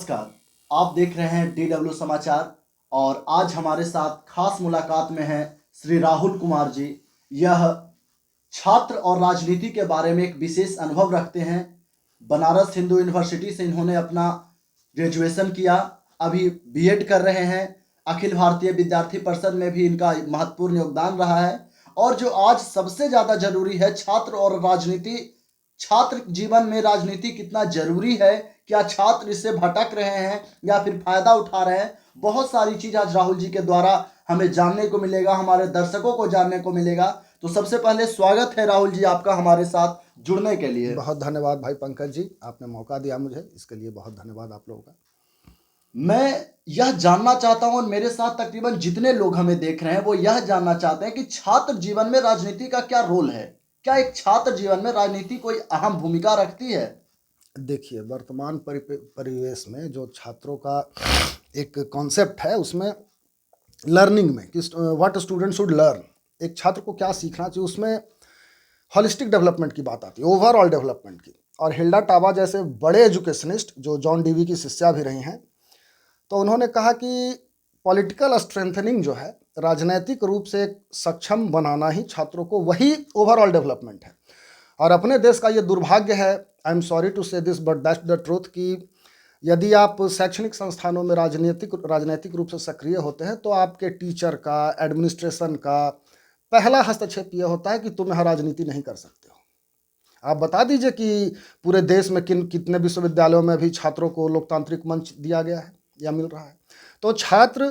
नमस्कार। आप देख रहे हैं DW समाचार और आज हमारे साथ खास मुलाकात में हैं श्री राहुल कुमार जी। यह छात्र और राजनीति के बारे में एक विशेष अनुभव रखते हैं। बनारस हिंदू यूनिवर्सिटी से इन्होंने अपना ग्रेजुएशन किया, अभी बीएड कर रहे हैं। अखिल भारतीय विद्यार्थी परिषद में भी इनका महत्वपूर्ण योगदान रहा है। और जो आज सबसे ज़्यादा जरूरी है, छात्र और राजनीति, छात्र जीवन में राजनीति कितना जरूरी है, क्या छात्र इससे भटक रहे हैं या फिर फायदा उठा रहे हैं, बहुत सारी चीज आज राहुल जी के द्वारा हमें जानने को मिलेगा, हमारे दर्शकों को जानने को मिलेगा। तो सबसे पहले स्वागत है राहुल जी आपका हमारे साथ जुड़ने के लिए। बहुत धन्यवाद भाई पंकज जी, आपने मौका दिया मुझे, इसके लिए बहुत धन्यवाद आप लोगों का। मैं यह जानना चाहता हूं और मेरे साथ तकरीबन जितने लोग हमें देख रहे हैं वो यह जानना चाहते हैं कि छात्र जीवन में राजनीति का क्या रोल है। क्या एक छात्र जीवन में राजनीति कोई अहम भूमिका रखती है? देखिए, वर्तमान परिवेश में जो छात्रों का एक कॉन्सेप्ट है उसमें लर्निंग में कि व्हाट स्टूडेंट शुड लर्न, एक छात्र को क्या सीखना चाहिए, उसमें हॉलिस्टिक डेवलपमेंट की बात आती है, ओवरऑल डेवलपमेंट की। और हिल्डा टाबा जैसे बड़े एजुकेशनिस्ट जो जॉन डीवी की शिष्या भी रही हैं, तो उन्होंने कहा कि पॉलिटिकल स्ट्रेंथनिंग जो है, राजनैतिक रूप से एक सक्षम बनाना ही छात्रों को, वही ओवरऑल डेवलपमेंट है। और अपने देश का ये दुर्भाग्य है, आई एम सॉरी टू से this but that's the truth, कि यदि आप शैक्षणिक संस्थानों में राजनैतिक रूप से सक्रिय होते हैं तो आपके टीचर का, एडमिनिस्ट्रेशन का पहला हस्तक्षेप यह होता है कि तुम यहाँ राजनीति नहीं कर सकते हो। आप बता दीजिए कि पूरे देश में कितने विश्वविद्यालयों में भी छात्रों को लोकतांत्रिक मंच दिया गया है या मिल रहा है। तो छात्र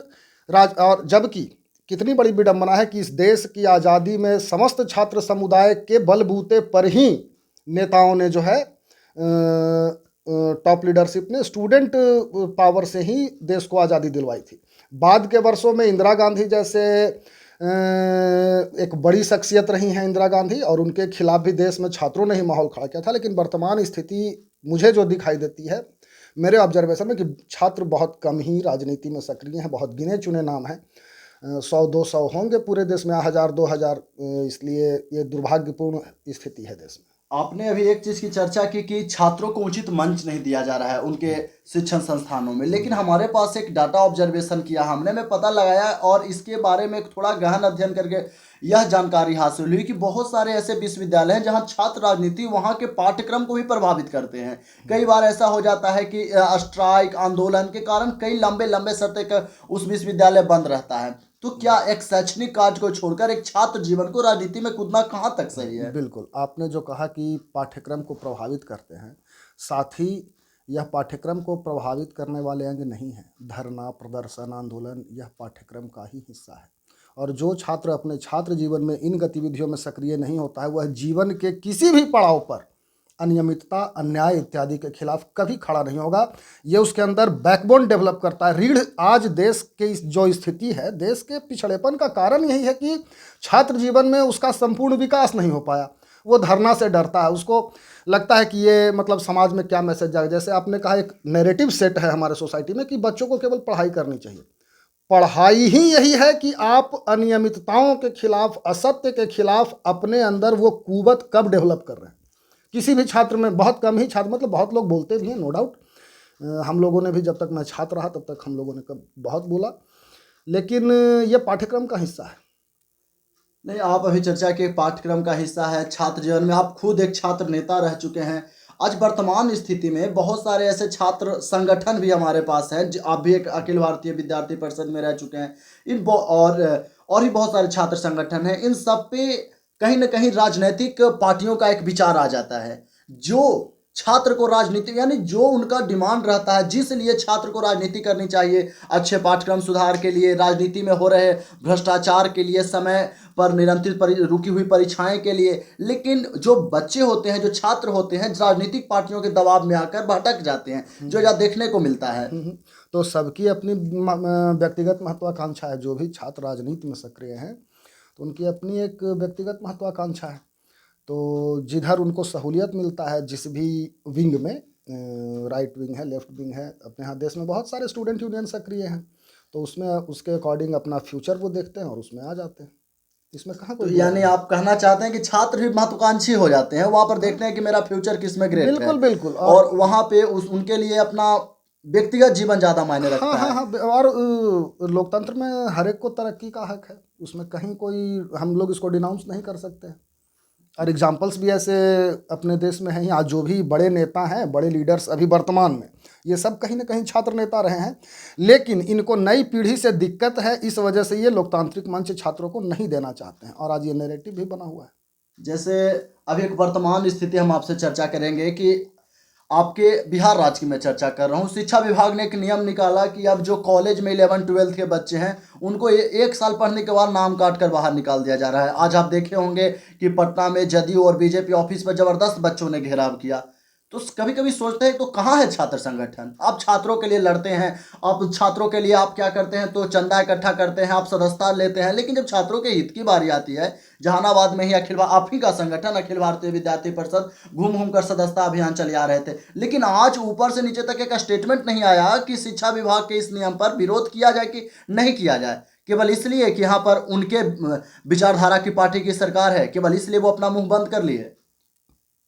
और जबकि कितनी बड़ी विडंबना है कि इस देश की आज़ादी में समस्त छात्र समुदाय के बलबूते पर ही नेताओं ने जो है, टॉप लीडरशिप ने स्टूडेंट पावर से ही देश को आज़ादी दिलवाई थी। बाद के वर्षों में इंदिरा गांधी जैसे एक बड़ी शख्सियत रही हैं इंदिरा गांधी, और उनके खिलाफ भी देश में छात्रों ने ही माहौल खड़ा किया था। लेकिन वर्तमान स्थिति मुझे जो दिखाई देती है मेरे ऑब्जर्वेशन में, कि छात्र बहुत कम ही राजनीति में सक्रिय हैं, बहुत गिने चुने नाम हैं। 100-200 होंगे पूरे देश में, 1000-2000। इसलिए ये दुर्भाग्यपूर्ण स्थिति है देश में। आपने अभी एक चीज की चर्चा की कि छात्रों को उचित मंच नहीं दिया जा रहा है उनके शिक्षण संस्थानों में, लेकिन हमारे पास एक डाटा ऑब्जर्वेशन किया हमने, में पता लगाया और इसके बारे में थोड़ा गहन अध्ययन करके यह जानकारी हासिल हुई कि बहुत सारे ऐसे विश्वविद्यालय हैं जहां छात्र राजनीति वहां के पाठ्यक्रम को भी प्रभावित करते हैं। कई बार ऐसा हो जाता है कि स्ट्राइक आंदोलन के कारण कई लंबे लंबे सत्र तक उस विश्वविद्यालय बंद रहता है। तो क्या एक शैक्षणिक कार्य को छोड़कर एक छात्र जीवन को राजनीति में कूदना कहाँ तक सही है? बिल्कुल, आपने जो कहा कि पाठ्यक्रम को प्रभावित करते हैं, साथ ही यह पाठ्यक्रम को प्रभावित करने वाले अंग नहीं है। धरना, प्रदर्शन, आंदोलन यह पाठ्यक्रम का ही हिस्सा है। और जो छात्र अपने छात्र जीवन में इन गतिविधियों में सक्रिय नहीं होता है, वह जीवन के किसी भी पड़ाव पर अनियमितता, अन्याय इत्यादि के खिलाफ कभी खड़ा नहीं होगा। ये उसके अंदर बैकबोन डेवलप करता है, रीढ़। आज देश के जो स्थिति है, देश के पिछड़ेपन का कारण यही है कि छात्र जीवन में उसका संपूर्ण विकास नहीं हो पाया। वो धरना से डरता है, उसको लगता है कि ये मतलब समाज में क्या मैसेज जाएगा। जैसे आपने कहा, एक नैरेटिव सेट है हमारे सोसाइटी में कि बच्चों को केवल पढ़ाई करनी चाहिए। पढ़ाई ही यही है कि आप अनियमितताओं के खिलाफ, असत्य के खिलाफ अपने अंदर वो कुवत कब डेवलप कर रहे हैं। किसी भी छात्र में, बहुत कम ही छात्र, मतलब बहुत लोग बोलते भी हैं, नो डाउट। हम लोगों ने भी, जब तक मैं छात्र रहा तब तक हम लोगों ने बहुत बोला, लेकिन ये पाठ्यक्रम का हिस्सा है। नहीं, आप अभी चर्चा के पाठ्यक्रम का हिस्सा है। छात्र जीवन में आप खुद एक छात्र नेता रह चुके हैं। आज वर्तमान स्थिति में बहुत सारे ऐसे छात्र संगठन भी हमारे पास हैं। आप भी एक अखिल भारतीय विद्यार्थी परिषद में रह चुके हैं। और भी बहुत सारे छात्र संगठन हैं। इन सब पे कहीं ना कहीं राजनीतिक पार्टियों का एक विचार आ जाता है, जो छात्र को राजनीति, यानी जो उनका डिमांड रहता है जिस लिए छात्र को राजनीति करनी चाहिए, अच्छे पाठ्यक्रम सुधार के लिए, राजनीति में हो रहे भ्रष्टाचार के लिए, समय पर निरंतर रुकी हुई परीक्षाएं के लिए। लेकिन जो बच्चे होते हैं, जो छात्र होते हैं, राजनीतिक पार्टियों के दबाव में आकर भटक जाते हैं, जो यह देखने को मिलता है। तो सबकी अपनी व्यक्तिगत महत्वाकांक्षा है। जो भी छात्र राजनीति में सक्रिय हैं तो उनकी अपनी एक व्यक्तिगत महत्वाकांक्षा है। तो जिधर उनको सहूलियत मिलता है, जिस भी विंग में, राइट विंग है, लेफ्ट विंग है, अपने यहाँ देश में बहुत सारे स्टूडेंट यूनियन सक्रिय हैं, तो उसमें उसके अकॉर्डिंग अपना फ्यूचर वो देखते हैं और उसमें आ जाते हैं। इसमें कहाँ कोई, यानी आप कहना चाहते हैं कि छात्र भी महत्वाकांक्षी हो जाते हैं, वहां पर देखते हैं कि मेरा फ्यूचर किस में ग्रेट है। बिल्कुल बिल्कुल। और वहां पे उनके लिए अपना व्यक्तिगत जीवन ज्यादा मायने हाँ रखता हाँ है। हाँ और लोकतंत्र में हर एक को तरक्की का हक है, उसमें कहीं कोई हम लोग इसको डिनाउंस नहीं कर सकते हैं। और एग्जाम्पल्स भी ऐसे अपने देश में हैं। आज जो भी बड़े नेता हैं, बड़े लीडर्स अभी वर्तमान में, ये सब कहीं ना कहीं छात्र नेता रहे हैं। लेकिन इनको नई पीढ़ी से दिक्कत है, इस वजह से ये लोकतांत्रिक मंच छात्रों को नहीं देना चाहते हैं, और आज ये नैरेटिव भी बना हुआ है। जैसे अभी एक वर्तमान स्थिति हम आपसे चर्चा करेंगे कि आपके बिहार राज्य की मैं चर्चा कर रहा हूँ। शिक्षा विभाग ने एक नियम निकाला कि अब जो कॉलेज में 11-12 के बच्चे हैं उनको एक साल पढ़ने के बाद नाम काट कर बाहर निकाल दिया जा रहा है। आज आप देखे होंगे कि पटना में जदयू और बीजेपी ऑफिस पर जबरदस्त बच्चों ने घेराव किया। तो कभी कभी सोचते हैं तो कहाँ है छात्र संगठन? आप छात्रों के लिए लड़ते हैं, आप छात्रों के लिए आप क्या करते हैं, तो चंदा इकट्ठा करते हैं, आप सदस्यता लेते हैं, लेकिन जब छात्रों के हित की बारी आती है, जहानाबाद में ही आप ही का संगठन अखिल भारतीय विद्यार्थी परिषद घूम घूम कर सदस्यता अभियान चला रहे थे, लेकिन आज ऊपर से नीचे तक एक स्टेटमेंट नहीं आया कि शिक्षा विभाग के इस नियम पर विरोध किया जाए कि नहीं किया जाए। केवल इसलिए कि यहाँ पर उनके विचारधारा की पार्टी की सरकार है, केवल इसलिए वो अपना मुंह बंद कर लिए।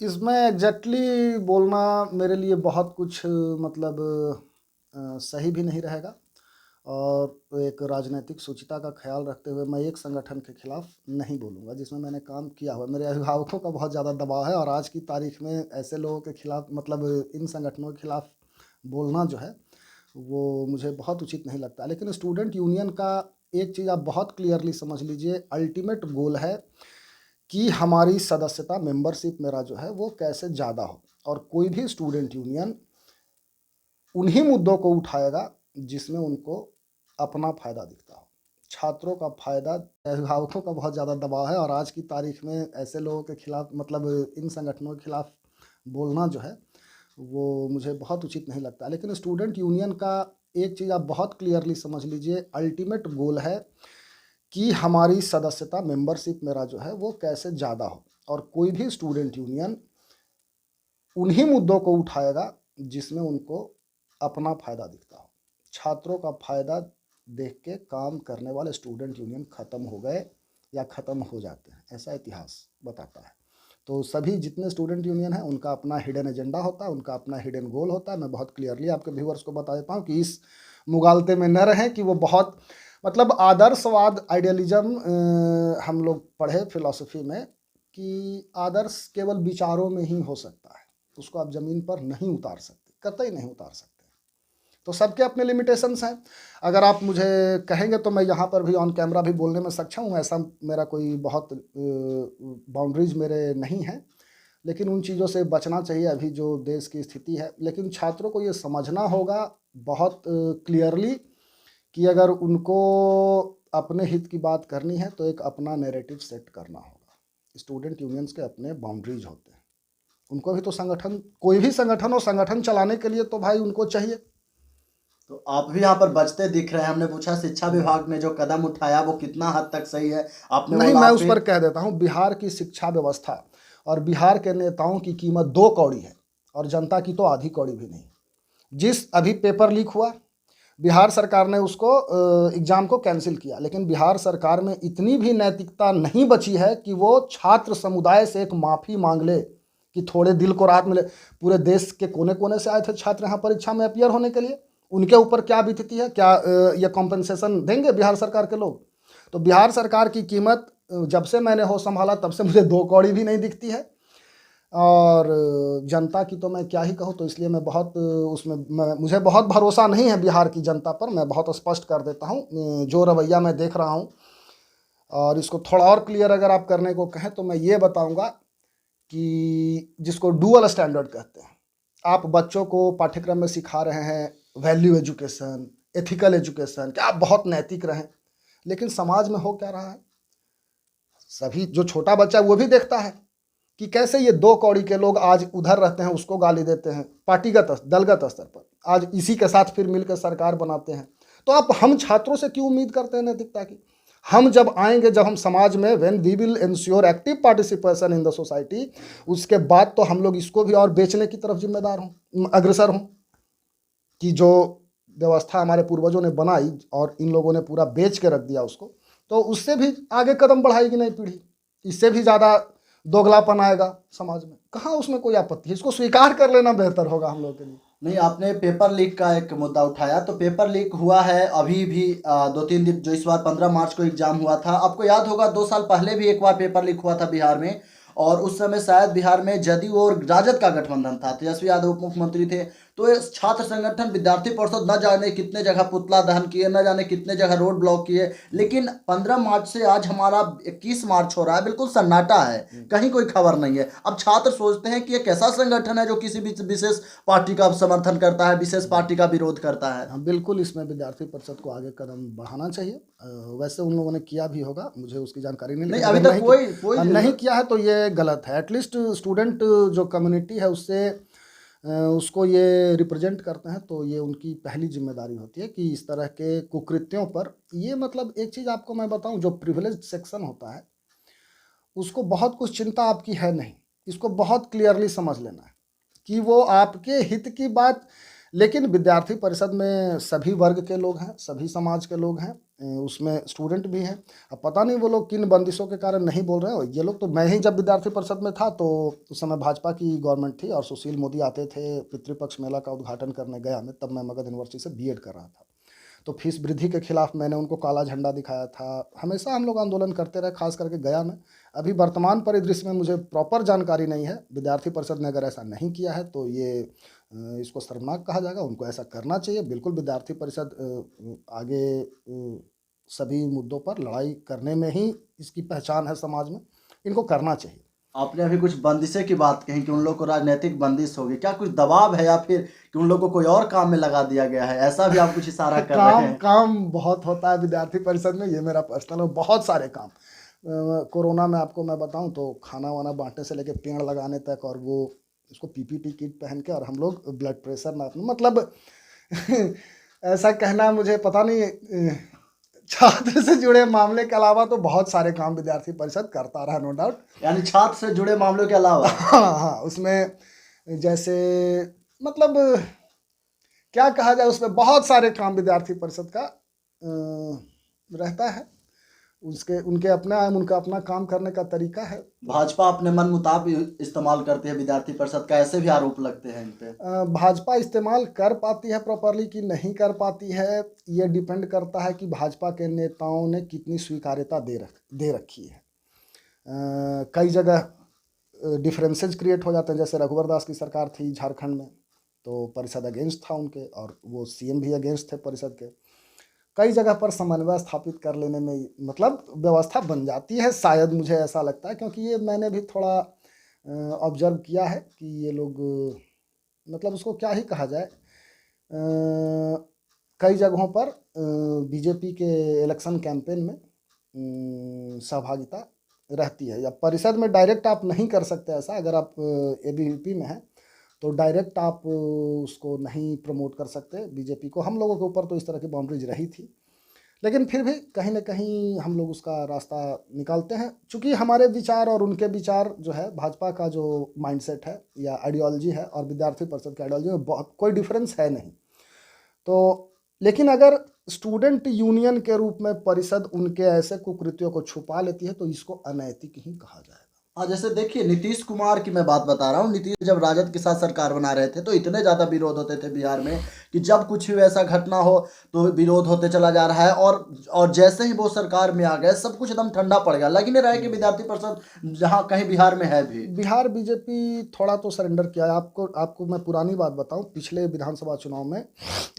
इसमें एग्जैक्टली बोलना मेरे लिए बहुत कुछ मतलब सही भी नहीं रहेगा, और एक राजनीतिक शुचिता का ख्याल रखते हुए मैं एक संगठन के खिलाफ नहीं बोलूँगा जिसमें मैंने काम किया हुआ। मेरे अभिभावकों का बहुत ज़्यादा दबाव है, और आज की तारीख में ऐसे लोगों के खिलाफ मतलब इन संगठनों के खिलाफ बोलना जो है वो मुझे बहुत उचित नहीं लगता। लेकिन स्टूडेंट यूनियन का एक चीज़ आप बहुत क्लियरली समझ लीजिए, अल्टीमेट गोल है कि हमारी सदस्यता, मेंबरशिप मेरा जो है वो कैसे ज़्यादा हो, और कोई भी स्टूडेंट यूनियन उन्हीं मुद्दों को उठाएगा जिसमें उनको अपना फ़ायदा दिखता हो। छात्रों का फ़ायदा, अभिभावकों का बहुत ज़्यादा दबाव है, और आज की तारीख में ऐसे लोगों के खिलाफ मतलब इन संगठनों के खिलाफ बोलना जो है वो मुझे बहुत उचित नहीं लगता। लेकिन स्टूडेंट यूनियन का एक चीज़ आप बहुत क्लियरली समझ लीजिए, अल्टीमेट गोल है कि हमारी सदस्यता, मेंबरशिप मेरा जो है वो कैसे ज़्यादा हो, और कोई भी स्टूडेंट यूनियन उन्हीं मुद्दों को उठाएगा जिसमें उनको अपना फ़ायदा दिखता हो। छात्रों का फ़ायदा देख के काम करने वाले स्टूडेंट यूनियन ख़त्म हो गए या ख़त्म हो जाते हैं, ऐसा इतिहास बताता है। तो सभी जितने स्टूडेंट यूनियन हैं उनका अपना हिडन एजेंडा होता है, उनका अपना हिडन गोल होता है। मैं बहुत क्लियरली आपके व्यूअर्स को बता देता हूँ कि इस मुगालते में न रहें कि वो बहुत मतलब आदर्शवाद, आइडियलिज्म हम लोग पढ़े फिलॉसफी में कि आदर्श केवल विचारों में ही हो सकता है, उसको आप ज़मीन पर नहीं उतार सकते, कतई नहीं उतार सकते। तो सबके अपने लिमिटेशंस हैं। अगर आप मुझे कहेंगे तो मैं यहाँ पर भी ऑन कैमरा भी बोलने में सक्षम हूँ, ऐसा मेरा कोई बहुत बाउंड्रीज मेरे नहीं हैं। लेकिन उन चीज़ों से बचना चाहिए अभी जो देश की स्थिति है। लेकिन छात्रों को ये समझना होगा बहुत क्लियरली कि अगर उनको अपने हित की बात करनी है तो एक अपना नैरेटिव सेट करना होगा। स्टूडेंट यूनियंस के अपने बाउंड्रीज होते हैं, उनको भी तो संगठन, कोई भी संगठन हो, संगठन चलाने के लिए तो भाई उनको चाहिए। तो आप भी यहाँ पर बचते दिख रहे हैं। हमने पूछा शिक्षा विभाग ने जो कदम उठाया वो कितना हद तक सही है, आपने नहीं, बोला मैं आप उस भी। पर कह देता हूँ, बिहार की शिक्षा व्यवस्था और बिहार के नेताओं की कीमत 2 कौड़ी है, और जनता की तो आधी कौड़ी भी नहीं। जिस अभी पेपर लीक हुआ, बिहार सरकार ने उसको एग्ज़ाम को कैंसिल किया, लेकिन बिहार सरकार में इतनी भी नैतिकता नहीं बची है कि वो छात्र समुदाय से एक माफ़ी मांग ले कि थोड़े दिल को राहत मिले। पूरे देश के कोने कोने से आए थे छात्र यहाँ परीक्षा में अपियर होने के लिए, उनके ऊपर क्या बीतती है, क्या ये कॉम्पनसेशन देंगे बिहार सरकार के लोग? तो बिहार सरकार की कीमत जब से मैंने होश संभाला तब से मुझे 2 कौड़ी भी नहीं दिखती है, और जनता की तो मैं क्या ही कहूँ। तो इसलिए मैं बहुत उसमें मुझे बहुत भरोसा नहीं है बिहार की जनता पर, मैं बहुत स्पष्ट कर देता हूँ जो रवैया मैं देख रहा हूँ। और इसको थोड़ा और क्लियर अगर आप करने को कहें तो मैं ये बताऊँगा कि जिसको डुअल स्टैंडर्ड कहते हैं, आप बच्चों को पाठ्यक्रम में सिखा रहे हैं वैल्यू एजुकेशन, एथिकल एजुकेशन, कि आप बहुत नैतिक रहें, लेकिन समाज में हो क्या रहा है? सभी जो छोटा बच्चा है वो भी देखता है कि कैसे ये 2 कौड़ी के लोग आज उधर रहते हैं, उसको गाली देते हैं पार्टीगत दलगत स्तर पर, आज इसी के साथ फिर मिलकर सरकार बनाते हैं। तो आप हम छात्रों से क्यों उम्मीद करते हैं नैतिकता की? हम जब आएंगे, जब हम समाज में, when we will ensure active participation in the society, उसके बाद तो हम लोग इसको भी और बेचने की तरफ जिम्मेदार हों, अग्रसर हों कि जो व्यवस्था हमारे पूर्वजों ने बनाई और इन लोगों ने पूरा बेच के रख दिया उसको, तो उससे भी आगे कदम बढ़ाएगी नई पीढ़ी, इससे भी ज़्यादा दोगलापन आएगा समाज में। कहाँ उसमें कोई आपत्ति है, इसको स्वीकार कर लेना बेहतर होगा हम लोगों के लिए। नहीं, आपने पेपर लीक का एक मुद्दा उठाया, तो पेपर लीक हुआ है अभी भी 2-3 दिन, जो इस बार 15 मार्च को एग्जाम हुआ था। आपको याद होगा 2 साल पहले भी एक बार पेपर लीक हुआ था बिहार में, और उस समय शायद बिहार में जदयू और राजद का गठबंधन था, तेजस्वी यादव उप मुख्यमंत्री थे। तो ये छात्र संगठन विद्यार्थी परिषद न जाने कितने जगह पुतला दहन किए, न जाने कितने जगह रोड ब्लॉक किए, लेकिन 15 मार्च से आज हमारा 21 मार्च हो रहा है, बिल्कुल सन्नाटा है, कहीं कोई खबर नहीं है। अब छात्र सोचते हैं कि एक ऐसा संगठन है जो किसी भी विशेष पार्टी का समर्थन करता है, विशेष पार्टी का विरोध करता है। हाँ बिल्कुल, इसमें विद्यार्थी परिषद को आगे कदम बढ़ाना चाहिए। वैसे उन लोगों ने किया भी होगा, मुझे उसकी जानकारी नहीं, नहीं, लेकिन अभी अगर तक कोई नहीं किया है तो ये गलत है। एटलीस्ट स्टूडेंट जो कम्युनिटी है उससे उसको ये रिप्रेजेंट करते हैं, तो ये उनकी पहली जिम्मेदारी होती है कि इस तरह के कुकृत्यों पर ये, मतलब एक चीज़ आपको मैं बताऊं, जो प्रिविलेज सेक्शन होता है उसको बहुत कुछ चिंता आपकी है नहीं, इसको बहुत क्लियरली समझ लेना है कि वो आपके हित की बात। लेकिन विद्यार्थी परिषद में सभी वर्ग के लोग हैं, सभी समाज के लोग हैं, उसमें स्टूडेंट भी हैं। अब पता नहीं वो लोग किन बंदिशों के कारण नहीं बोल रहे हो ये लोग। तो मैं ही जब विद्यार्थी परिषद में था तो उस समय भाजपा की गवर्नमेंट थी और सुशील मोदी आते थे पितृपक्ष मेला का उद्घाटन करने गया मैं, तब मैं मगध यूनिवर्सिटी से बीएड कर रहा था। तो फीस वृद्धि के खिलाफ मैंने उनको काला झंडा दिखाया था। हमेशा हम लोग आंदोलन करते रहे, खास करके गया में। अभी वर्तमान परिदृश्य में मुझे प्रॉपर जानकारी नहीं है, विद्यार्थी परिषद ने अगर ऐसा नहीं किया है तो ये इसको शर्मनाक कहा जाएगा। उनको ऐसा करना चाहिए। बिल्कुल विद्यार्थी परिषद आगे सभी मुद्दों पर लड़ाई करने में ही इसकी पहचान है समाज में, इनको करना चाहिए। आपने अभी कुछ बंदिशें की बात कही कि उन लोग को राजनीतिक बंदिश होगी, क्या कुछ दबाव है या फिर कि उन लोग को कोई और काम में लगा दिया गया है, ऐसा भी आप कुछ इशारा कर रहे हैं? काम बहुत होता है विद्यार्थी परिषद में, ये मेरा पर्सनल है, बहुत सारे काम। कोरोना में आपको मैं बताऊं तो खाना वाना बांटने से लेके पेड़ लगाने तक, और वो इसको पीपीटी किट पहन के, और हम लोग ब्लड प्रेशर नापने, मतलब ऐसा कहना, मुझे पता नहीं, छात्र से जुड़े मामले के अलावा तो बहुत सारे काम विद्यार्थी परिषद करता रहा, नो डाउट। यानी छात्र से जुड़े मामलों के अलावा? हाँ हाँ, उसमें जैसे मतलब क्या कहा जाए, उसमें बहुत सारे काम विद्यार्थी परिषद का रहता है। उनके उनका अपना काम करने का तरीका है। भाजपा अपने मन मुताबिक इस्तेमाल करती है विद्यार्थी परिषद का, ऐसे भी आरोप लगते हैं इन पे। भाजपा इस्तेमाल कर पाती है प्रॉपरली कि नहीं कर पाती है, ये डिपेंड करता है कि भाजपा के नेताओं ने कितनी स्वीकार्यता दे रखी है। कई जगह डिफरेंसेज क्रिएट हो जाते हैं, जैसे रघुवर दास की सरकार थी झारखंड में, तो परिषद अगेंस्ट था उनके, और वो सीएम भी अगेंस्ट थे परिषद के। कई जगह पर समन्वय स्थापित कर लेने में मतलब व्यवस्था बन जाती है, शायद मुझे ऐसा लगता है, क्योंकि ये मैंने भी थोड़ा ऑब्जर्व किया है कि ये लोग मतलब उसको क्या ही कहा जाए, कई जगहों पर बीजेपी के इलेक्शन कैंपेन में सहभागिता रहती है। या परिषद में डायरेक्ट आप नहीं कर सकते ऐसा, अगर आप एबीवीपी में हैं तो डायरेक्ट आप उसको नहीं प्रमोट कर सकते बीजेपी को। हम लोगों के ऊपर तो इस तरह की बाउंड्रीज रही थी, लेकिन फिर भी कहीं ना कहीं हम लोग उसका रास्ता निकालते हैं, चूँकि हमारे विचार और उनके विचार जो है, भाजपा का जो माइंडसेट है या आइडियोलॉजी है और विद्यार्थी परिषद की आइडियोलॉजी में बहुत कोई डिफरेंस है नहीं। तो लेकिन अगर स्टूडेंट यूनियन के रूप में परिषद उनके ऐसे कुकृत्यों को छुपा लेती है तो इसको अनैतिक ही कहा जाएगा। हाँ, जैसे देखिए नीतीश कुमार की मैं बात बता रहा हूँ। नीतीश जब राजद के साथ सरकार बना रहे थे तो इतने ज़्यादा विरोध होते थे बिहार में कि जब कुछ भी ऐसा घटना हो तो विरोध होते चला जा रहा है, और जैसे ही वो सरकार में आ गए सब कुछ एकदम ठंडा पड़ गया। लग नहीं रहा है कि विद्यार्थी परिषद जहाँ कहीं बिहार में है भी। बिहार बीजेपी थोड़ा तो सरेंडर किया है। आपको मैं पुरानी बात बताऊं, पिछले विधानसभा चुनाव में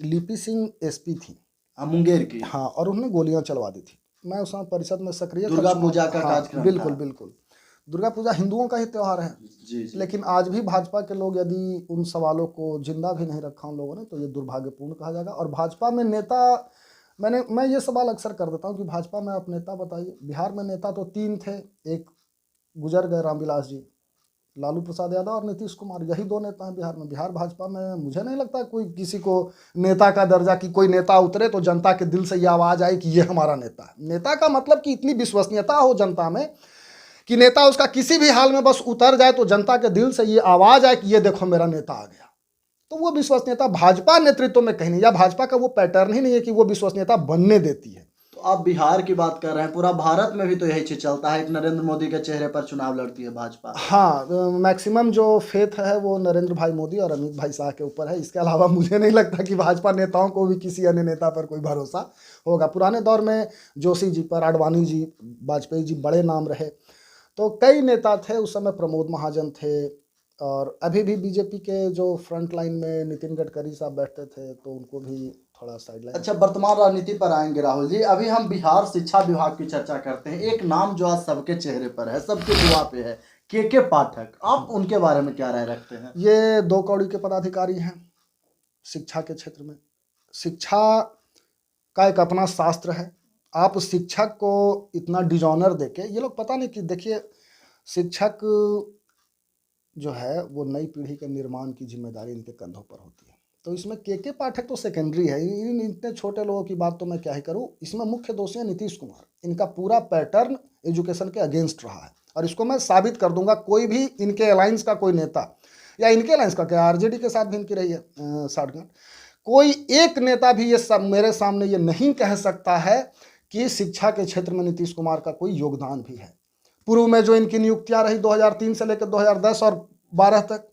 लिपि सिंह एसपी थी, मुंगेर की। हाँ, और उन्होंने गोलियां चलवा दी थी। मैं उस समय परिषद में सक्रिय था। दुर्गा पूजा का हाँ, कार्यक्रम बिल्कुल था। बिल्कुल। दुर्गा पूजा हिंदुओं का ही त्यौहार है। जी जी। लेकिन आज भी भाजपा के लोग यदि उन सवालों को जिंदा भी नहीं रखा उन लोगों ने तो ये दुर्भाग्यपूर्ण कहा जाएगा। और भाजपा में नेता, मैं ये सवाल अक्सर कर देता हूँ कि भाजपा में आप नेता बताइए। बिहार में नेता तो 3 थे, एक गुजर गए रामविलास जी, लालू प्रसाद यादव और नीतीश कुमार, यही 2 नेता हैं बिहार में। बिहार भाजपा में मुझे नहीं लगता कोई किसी को नेता का दर्जा, कि कोई नेता उतरे तो जनता के दिल से ये आवाज़ आई कि ये हमारा नेता है। नेता का मतलब कि इतनी विश्वसनीयता हो जनता में कि नेता उसका किसी भी हाल में बस उतर जाए तो जनता के दिल से ये आवाज़ आए कि ये देखो मेरा नेता आ गया। तो वो विश्वसनीयता भाजपा नेतृत्व में कहीं नहीं, या भाजपा का वो पैटर्न ही नहीं है कि वो विश्वसनीयता बनने देती है। तो आप बिहार की बात कर रहे हैं, पूरा भारत में भी तो यही चीज चलता है, एक नरेंद्र मोदी के चेहरे पर चुनाव लड़ती है भाजपा। हाँ, मैक्सिमम जो फेथ है वो नरेंद्र भाई मोदी और अमित भाई शाह के ऊपर है। इसके अलावा मुझे नहीं लगता कि भाजपा नेताओं को भी किसी अन्य नेता पर कोई भरोसा होगा। पुराने दौर में जोशी जी पर, आडवाणी जी, वाजपेयी जी बड़े नाम रहे, तो कई नेता थे उस समय, प्रमोद महाजन थे, और अभी भी बीजेपी के जो फ्रंट लाइन में नितिन गडकरी साहब बैठते थे, तो उनको भी थोड़ा साइडलाइन। अच्छा, वर्तमान राजनीति पर आएंगे राहुल जी। अभी हम बिहार शिक्षा विभाग की चर्चा करते हैं। एक नाम जो आज सबके चेहरे पर है, सबके जुआ पे है, के पाठक। आप उनके बारे में क्या राय रखते हैं? ये दो कौड़ी के पदाधिकारी हैं शिक्षा के क्षेत्र में। शिक्षा का एक अपना शास्त्र है। आप शिक्षक को इतना डिजॉनर देके, ये लोग पता नहीं कि, देखिए शिक्षक जो है वो नई पीढ़ी के निर्माण की जिम्मेदारी इनके कंधों पर होती है। तो इसमें के पाठक तो सेकेंडरी है। इन इतने छोटे लोगों की बात तो मैं क्या ही करूं। इसमें मुख्य दोषी है नीतीश कुमार। इनका पूरा पैटर्न एजुकेशन के अगेंस्ट रहा है, और इसको मैं साबित कर दूंगा। कोई भी इनके अलायंस का कोई नेता, या इनके अलायंस का क्या, आरजेडी के साथ भी इनकी रही है साठगांठ, कोई एक नेता भी ये सब मेरे सामने ये नहीं कह सकता है कि शिक्षा के क्षेत्र में नीतीश कुमार का कोई योगदान भी है। पूर्व में जो इनकी नियुक्तियां रही 2003 से लेकर 2010 और 12 तक,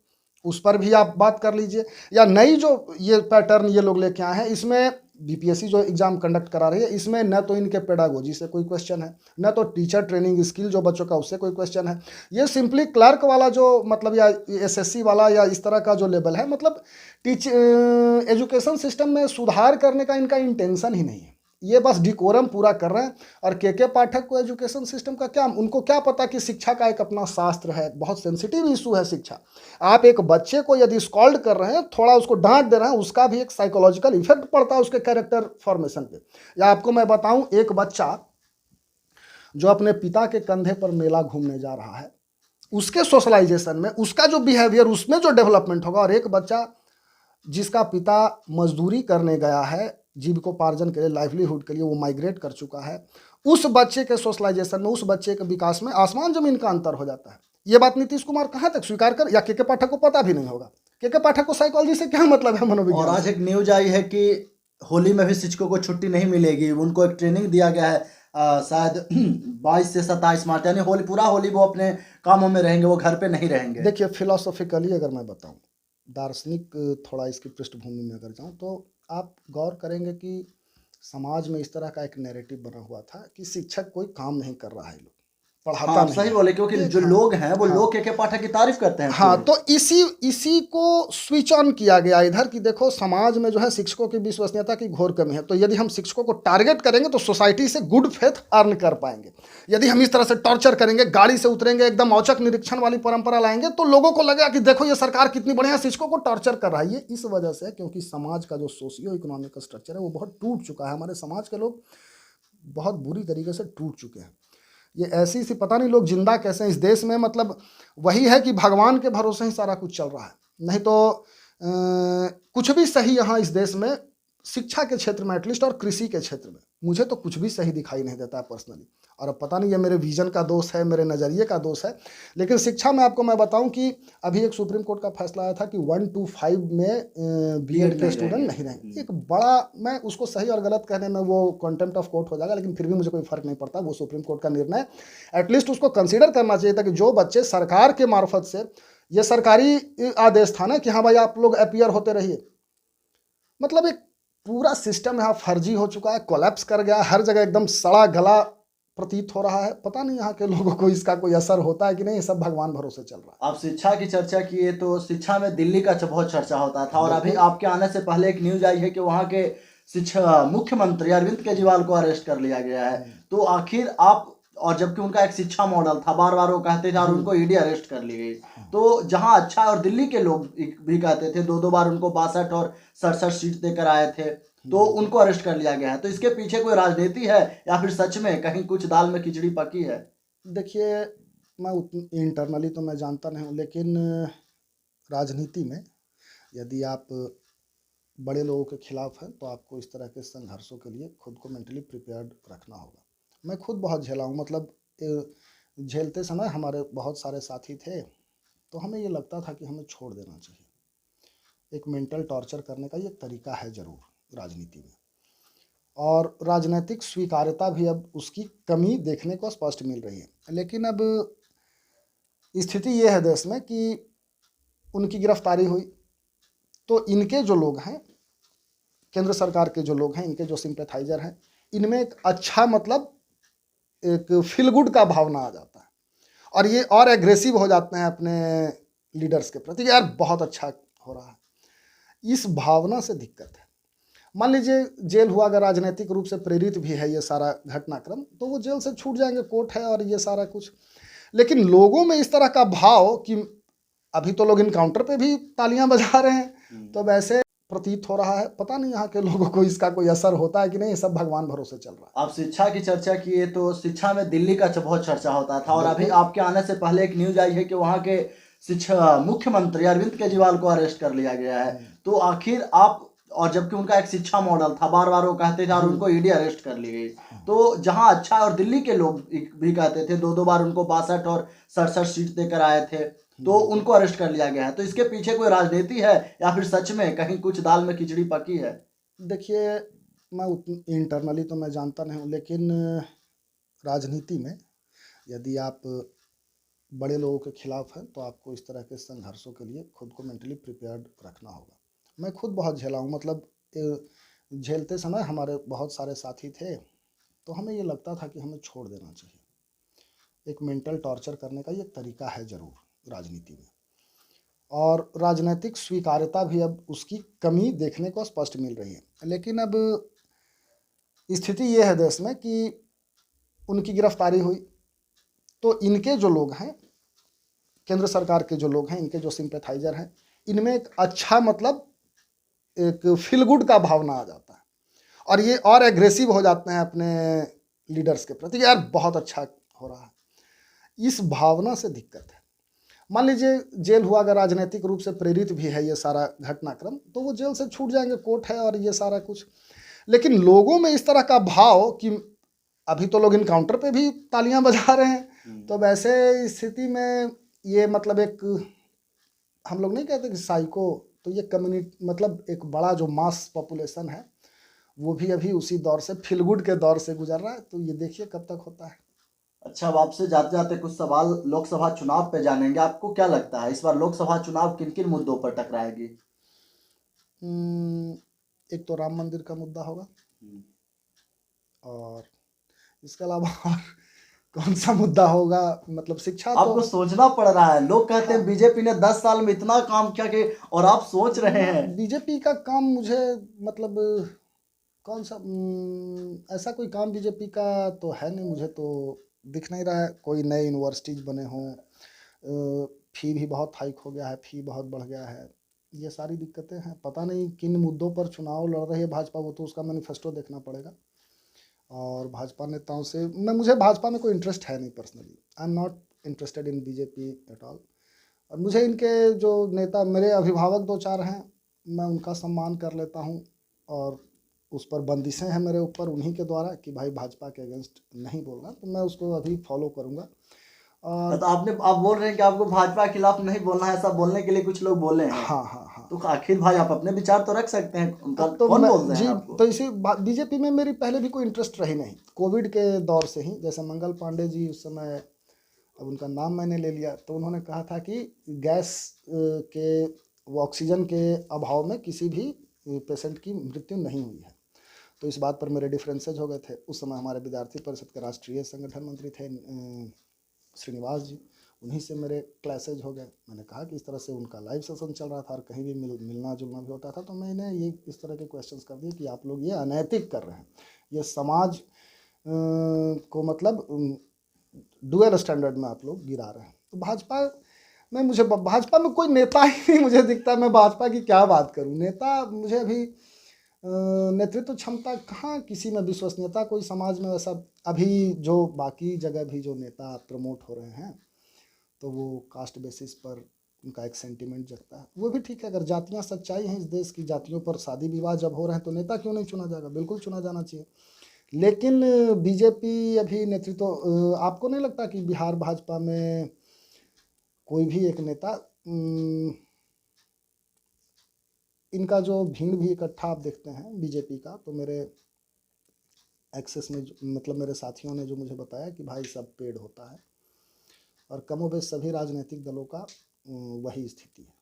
उस पर भी आप बात कर लीजिए। या नई जो ये पैटर्न ये लोग लेके आए हैं, इसमें बीपीएससी जो एग्जाम कंडक्ट करा रही है, इसमें न तो इनके पेडागोजी से कोई क्वेश्चन है, न तो टीचर ट्रेनिंग स्किल जो बच्चों का उससे कोई क्वेश्चन है। ये सिंपली क्लर्क वाला जो मतलब, या एसएससी वाला, या इस तरह का जो लेवल है, मतलब एजुकेशन सिस्टम में सुधार करने का इनका इंटेंशन ही नहीं है। ये बस डिकोरम पूरा कर रहे हैं। और के पाठक को एजुकेशन सिस्टम का क्या, उनको क्या पता कि शिक्षा का एक अपना शास्त्र है। बहुत सेंसिटिव इशू है शिक्षा। आप एक बच्चे को यदि स्कॉल्ड कर रहे हैं, थोड़ा उसको डांट दे रहे हैं, उसका भी एक साइकोलॉजिकल इफेक्ट पड़ता है उसके कैरेक्टर फॉर्मेशन पे। या आपको मैं बताऊं, एक बच्चा जो अपने पिता के कंधे पर मेला घूमने जा रहा है, उसके सोशलाइजेशन में, उसका जो बिहेवियर, उसमें जो डेवलपमेंट होगा, और एक बच्चा जिसका पिता मजदूरी करने गया है जीविकोपार्जन के लिए, लाइवलीहुड के लिए, वो माइग्रेट कर चुका है, उस बच्चे के सोशलाइजेशन में, उस बच्चे के विकास में आसमान जमीन का अंतर हो जाता है। ये बात नीतीश कुमार कहाँ तक स्वीकार कर, या के पाठक को पता भी नहीं होगा। के पाठक को साइकोलॉजी से क्या मतलब है, और मनोविज्ञान आज से। एक न्यूज आई है कि होली में भी शिक्षकों को छुट्टी नहीं मिलेगी। उनको एक ट्रेनिंग दिया गया है, शायद 22 से 27 मार्च, यानी होली, पूरा होली वो अपने कामों में रहेंगे, वो घर पे नहीं रहेंगे। देखिए फिलोसॉफिकली अगर मैं बताऊं, दार्शनिक थोड़ा इसकी पृष्ठभूमि में अगर जाऊं, तो आप गौर करेंगे कि समाज में इस तरह का एक नैरेटिव बना हुआ था कि शिक्षक कोई काम नहीं कर रहा है, लोग हाँ, पढ़ाता आप नहीं सही है। बोले, क्योंकि ये जो हाँ, लोग हैं वो हाँ, लोग के पाठक की तारीफ करते हैं हाँ, पूरी। तो इसी इसी को स्विच ऑन किया गया इधर कि देखो समाज में जो है शिक्षकों की विश्वसनीयता की घोर कमी है। तो यदि हम शिक्षकों को टारगेट करेंगे तो सोसाइटी से गुड फेथ अर्न कर पाएंगे। यदि हम इस तरह से टॉर्चर करेंगे, गाड़ी से उतरेंगे, एकदम औचक निरीक्षण वाली परंपरा लाएंगे, तो लोगों को लगेगा कि देखो ये सरकार कितनी बढ़िया शिक्षकों को टॉर्चर कर रहा है। ये इस वजह से, क्योंकि समाज का जो सोशियो इकोनॉमिक स्ट्रक्चर है वो बहुत टूट चुका है। हमारे समाज के लोग बहुत बुरी तरीके से टूट चुके हैं। ये ऐसी सी, पता नहीं लोग जिंदा कैसे हैं इस देश में। मतलब वही है कि भगवान के भरोसे ही सारा कुछ चल रहा है, नहीं तो कुछ भी सही यहाँ इस देश में, शिक्षा के क्षेत्र में एटलीस्ट, और कृषि के क्षेत्र में मुझे तो कुछ भी सही दिखाई नहीं देता है पर्सनली। और अब पता नहीं ये मेरे विजन का दोष है, मेरे नज़रिए का दोष है, लेकिन शिक्षा में आपको मैं बताऊं कि अभी एक सुप्रीम कोर्ट का फैसला आया था कि 1 to 5 में बीएड के नहीं स्टूडेंट रहेंगे। नहीं रहेंगे। एक बड़ा, मैं उसको सही और गलत कहने में वो कॉन्टेम्प्ट ऑफ कोर्ट हो जाएगा, लेकिन फिर भी मुझे कोई फर्क नहीं पड़ता। वो सुप्रीम कोर्ट का निर्णय, एटलीस्ट उसको कंसिडर करना चाहिए था कि जो बच्चे सरकार के मार्फत से, ये सरकारी आदेश था ना कि हाँ भाई आप लोग अपीयर होते रहिए, मतलब एक पूरा सिस्टम यहाँ फर्जी हो चुका है, कोलैप्स कर गया, हर जगह एकदम सड़ा गला प्रतीत हो रहा है। पता नहीं यहाँ के लोगों को इसका कोई असर होता है कि नहीं, ये सब भगवान भरोसे चल रहा आप शिक्षा की चर्चा किए, तो शिक्षा में दिल्ली का बहुत चर्चा होता था, है। और अभी बिल्कुल। आपके आने से पहले एक न्यूज आई है कि वहाँ के शिक्षा मुख्यमंत्री अरविंद केजरीवाल को अरेस्ट कर लिया गया है। तो आखिर आप, और जबकि उनका एक शिक्षा मॉडल था, बार बार वो कहते थे, और उनको ईडी अरेस्ट कर ली गई। तो जहां अच्छा, और दिल्ली के लोग भी कहते थे, दो दो बार उनको 62 और 67 सीट देकर आए थे, तो उनको अरेस्ट कर लिया गया है। तो इसके पीछे कोई राजनीति है, या फिर सच में कहीं कुछ दाल में खिचड़ी पकी है? देखिए मैं इंटरनली तो मैं जानता नहीं हूँ, लेकिन राजनीति में यदि आप बड़े लोगों के खिलाफ हैं तो आपको इस तरह के संघर्षों के लिए खुद को मेंटली प्रिपेयर्ड रखना होगा। मैं खुद बहुत झेला हूँ, मतलब झेलते समय हमारे बहुत सारे साथी थे, तो हमें ये लगता था कि हमें छोड़ देना चाहिए। एक मेंटल टॉर्चर करने का ये तरीका है ज़रूर राजनीति में। और राजनीतिक स्वीकार्यता भी अब उसकी कमी देखने को स्पष्ट मिल रही है। लेकिन अब स्थिति ये है देश में कि उनकी गिरफ्तारी हुई तो इनके जो लोग हैं, केंद्र सरकार के जो लोग हैं, इनके जो सिंपैथाइजर हैं, इनमें एक अच्छा मतलब एक फील गुड का भावना आ जाता है और ये और एग्रेसिव हो जाते हैं अपने लीडर्स के प्रति, यार बहुत अच्छा हो रहा है। इस भावना से दिक्कत है। मान लीजिए जेल हुआ, अगर राजनीतिक रूप से प्रेरित भी है ये सारा घटनाक्रम, तो वो जेल से छूट जाएंगे, कोर्ट है और ये सारा कुछ। लेकिन लोगों में इस तरह का भाव कि अभी तो लोग इनकाउंटर पे भी तालियां बजा रहे हैं, तो वैसे प्रतीत हो रहा है। पता नहीं यहाँ के लोगों को इसका कोई असर होता है कि नहीं, ये सब भगवान भरोसे चल रहा है। आप शिक्षा की चर्चा किए तो शिक्षा में दिल्ली का बहुत चर्चा होता था, और अभी बिल्कुल। आपके आने से पहले एक न्यूज आई है कि वहाँ के शिक्षा मुख्यमंत्री अरविंद केजरीवाल को अरेस्ट कर लिया गया है। तो आखिर आप, और जबकि उनका एक शिक्षा मॉडल था, बार बार वो कहते थे, और उनको ईडी अरेस्ट कर ली गई। तो जहां अच्छा है, और दिल्ली के लोग भी कहते थे, दो दो बार उनको 62 और 67 सीट देकर आए थे, तो उनको अरेस्ट कर लिया गया है। तो इसके पीछे कोई राजनीति है, या फिर सच में कहीं कुछ दाल में खिचड़ी पकी है? देखिए, मैं इंटरनली तो मैं जानता नहीं हूँ, लेकिन राजनीति में यदि आप बड़े लोगों के खिलाफ हैं तो आपको इस तरह के संघर्षों के लिए खुद को मेंटली प्रिपेयर्ड रखना होगा। मैं खुद बहुत झेला हूँ, मतलब झेलते समय हमारे बहुत सारे साथी थे, तो हमें ये लगता था कि हमें छोड़ देना चाहिए। एक मेंटल टॉर्चर करने का ये तरीका है ज़रूर राजनीति में, और राजनीतिक स्वीकार्यता भी अब उसकी कमी देखने को स्पष्ट मिल रही है। लेकिन अब स्थिति ये है देश में कि उनकी गिरफ्तारी हुई तो इनके जो लोग हैं, केंद्र सरकार के जो लोग हैं, इनके जो सिंपैथाइजर हैं, इनमें एक अच्छा मतलब एक फील गुड का भावना आ जाता है और ये और एग्रेसिव हो जाते हैं अपने लीडर्स के प्रति, यार बहुत अच्छा हो रहा है। इस भावना से दिक्कत है। मान लीजिए जेल हुआ, अगर राजनीतिक रूप से प्रेरित भी है ये सारा घटनाक्रम, तो वो जेल से छूट जाएंगे, कोर्ट है और ये सारा कुछ। लेकिन लोगों में इस तरह का भाव कि अभी तो लोग इनकाउंटर पे भी तालियां बजा रहे हैं, तो वैसे स्थिति में ये मतलब एक, हम लोग नहीं कहते कि साइको, तो ये कम्युनिटी मतलब एक बड़ा जो मास पॉपुलेशन है, वो भी अभी उसी दौर से, फील गुड के दौर से गुजर रहा है। तो ये देखिए कब तक होता है। अच्छा, अब आपसे जाते जाते कुछ सवाल लोकसभा चुनाव पे जानेंगे। आपको क्या लगता है, इस बार लोकसभा चुनाव किन किन मुद्दों पर टकराएगी? एक तो राम मंदिर का मुद्दा होगा, और इसके अलावा और कौन सा मुद्दा होगा, मतलब शिक्षा तो आपको सोचना पड़ रहा है। लोग कहते हैं हाँ, बीजेपी ने 10 साल में इतना काम किया कि, और आप सोच रहे हैं। बीजेपी का काम मुझे मतलब कौन सा ऐसा कोई काम बीजेपी का तो है नहीं, मुझे तो दिख नहीं रहा है। कोई नए यूनिवर्सिटीज बने हों, फी भी बहुत हाइक हो गया है, फी बहुत बढ़ गया है, ये सारी दिक्कतें हैं। पता नहीं किन मुद्दों पर चुनाव लड़ रही है भाजपा, वो तो उसका मैनिफेस्टो देखना पड़ेगा। और भाजपा नेताओं से मुझे भाजपा में कोई इंटरेस्ट है नहीं personally. I am not interested in BJP at all. और मुझे इनके जो नेता, मेरे अभिभावक दो चार हैं, मैं उनका सम्मान कर लेता हूँ, और उस पर बंदिशें हैं मेरे ऊपर उन्हीं के द्वारा कि भाई भाजपा के अगेंस्ट नहीं बोलना, तो मैं उसको अभी फॉलो करूँगा। और तो आप बोल रहे हैं कि आपको भाजपा के खिलाफ नहीं बोलना है, ऐसा बोलने के लिए कुछ लोग बोले हैं। हाँ हाँ हाँ, तो आखिर भाई, आप अपने विचार तो रख सकते हैं, उनका अब तो कौन मैं बोल रहे हैं जी, आपको? तो इसी बीजेपी में मेरी पहले भी कोई इंटरेस्ट रही नहीं। कोविड के दौर से ही, जैसे मंगल पांडे जी उस समय, अब उनका नाम मैंने ले लिया, तो उन्होंने कहा था कि गैस के, वो ऑक्सीजन के अभाव में किसी भी पेशेंट की मृत्यु नहीं हुई है। तो इस बात पर मेरे डिफरेंसेज हो गए थे। उस समय हमारे विद्यार्थी परिषद के राष्ट्रीय संगठन मंत्री थे श्रीनिवास जी, उन्हीं से मेरे क्लासेज हो गए। मैंने कहा कि इस तरह से उनका लाइव सेशन चल रहा था और कहीं भी मिलना जुलना भी होता था, तो मैंने ये इस तरह के क्वेश्चंस कर दिए कि आप लोग ये अनैतिक कर रहे हैं, ये समाज को मतलब डुअल स्टैंडर्ड में आप लोग गिरा रहे हैं। तो भाजपा में, मुझे भाजपा में कोई नेता ही नहीं मुझे दिखता। मैं भाजपा की क्या बात करूं, नेता मुझे अभी नेतृत्व क्षमता कहाँ किसी में, विश्वसनीयता कोई समाज में वैसा। अभी जो बाकी जगह भी जो नेता प्रमोट हो रहे हैं, तो वो कास्ट बेसिस पर उनका एक सेंटिमेंट जगता है, वो भी ठीक है। अगर जातियां सच्चाई हैं इस देश की, जातियों पर शादी विवाह जब हो रहे हैं, तो नेता क्यों नहीं चुना जाएगा, बिल्कुल चुना जाना चाहिए। लेकिन बीजेपी अभी नेतृत्व, आपको नहीं लगता कि बिहार भाजपा में कोई भी एक नेता, इनका जो भीड़ भी इकट्ठा आप देखते हैं बीजेपी का, तो मेरे एक्सेस में मतलब मेरे साथियों ने जो मुझे बताया कि भाई सब पेड होता है, और कमोबेश सभी राजनीतिक दलों का वही स्थिति है।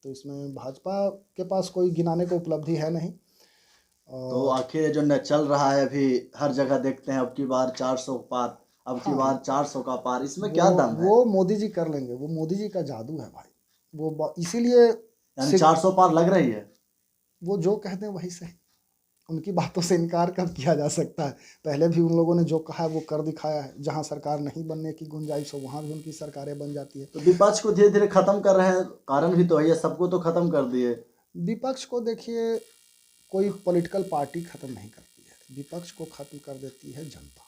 तो इसमें भाजपा के पास कोई गिनाने को उपलब्धि है नहीं। तो और आखिर जो न चल रहा है अभी, हर जगह देखते हैं अब की बार 400 पार, अब की हाँ, बार 400 का पार, इसमें वो क्या दम है? वो मोदी जी कर लेंगे, वो मोदी जी का जादू है भाई। इसीलिए यानी 400 पार लग रही है। वो जो कहते हैं वही सही, उनकी बातों से इनकार कब किया जा सकता है। पहले भी उन लोगों ने जो कहा है वो कर दिखाया है। जहां सरकार नहीं बनने की गुंजाइश हो वहां भी उनकी सरकारें बन जाती है। तो विपक्ष को धीरे धीरे खत्म कर रहे हैं, कारण भी तो है, ये सबको तो खत्म कर दिए। विपक्ष को देखिए, कोई पॉलिटिकल पार्टी खत्म नहीं करती है, विपक्ष को खत्म कर देती है जनता।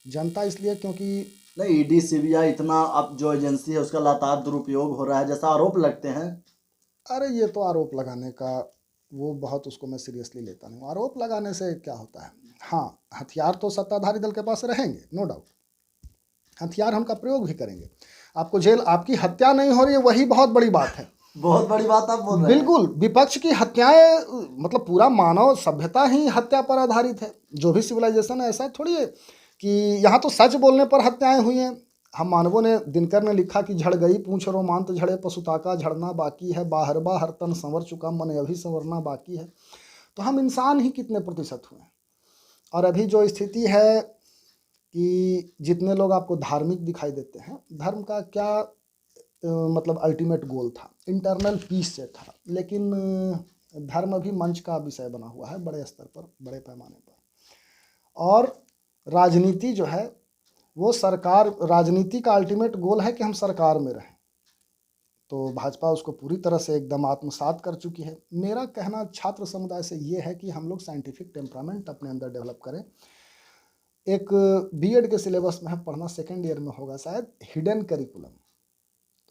जनता इसलिए क्योंकि नहीं, ईडी सीबीआई इतना अब जो एजेंसी है उसका लगातार दुरुपयोग हो रहा है जैसा आरोप लगते हैं। अरे ये तो आरोप लगाने का, वो बहुत उसको मैं सीरियसली लेता नहीं हूँ। आरोप लगाने से क्या होता है? हाँ, हथियार तो सत्ताधारी दल के पास रहेंगे, नो डाउट, हथियार हम का प्रयोग भी करेंगे। आपको जेल, आपकी हत्या नहीं हो रही है, वही बहुत बड़ी बात है। बहुत बड़ी बात आप बोल रहे हैं। बिल्कुल, विपक्ष की हत्याएं, मतलब पूरा मानव सभ्यता ही हत्या पर आधारित है। जो भी सिविलाइजेशन है, ऐसा थोड़ी है कि यहाँ तो सच बोलने पर हत्याएं हुई हैं। हम मानवों ने, दिनकर ने लिखा कि झड़ गई पूंछ रोमांत झड़े, पशुताका झड़ना बाकी है, बाहरबा हर तन संवर चुका, मन अभी संवरना बाकी है। तो हम इंसान ही कितने प्रतिशत हुए हैं? और अभी जो स्थिति है कि जितने लोग आपको धार्मिक दिखाई देते हैं, धर्म का क्या मतलब अल्टीमेट गोल था, इंटरनल पीस से था। लेकिन धर्म भी मंच का विषय बना हुआ है, बड़े स्तर पर, बड़े पैमाने पर। और राजनीति जो है वो सरकार, राजनीति का अल्टीमेट गोल है कि हम सरकार में रहें। तो भाजपा उसको पूरी तरह से एकदम आत्मसात कर चुकी है। मेरा कहना छात्र समुदाय से ये है कि हम लोग साइंटिफिक टेम्परामेंट अपने अंदर डेवलप करें। एक बीएड के सिलेबस में है, पढ़ना सेकेंड ईयर में होगा शायद, हिडन करिकुलम।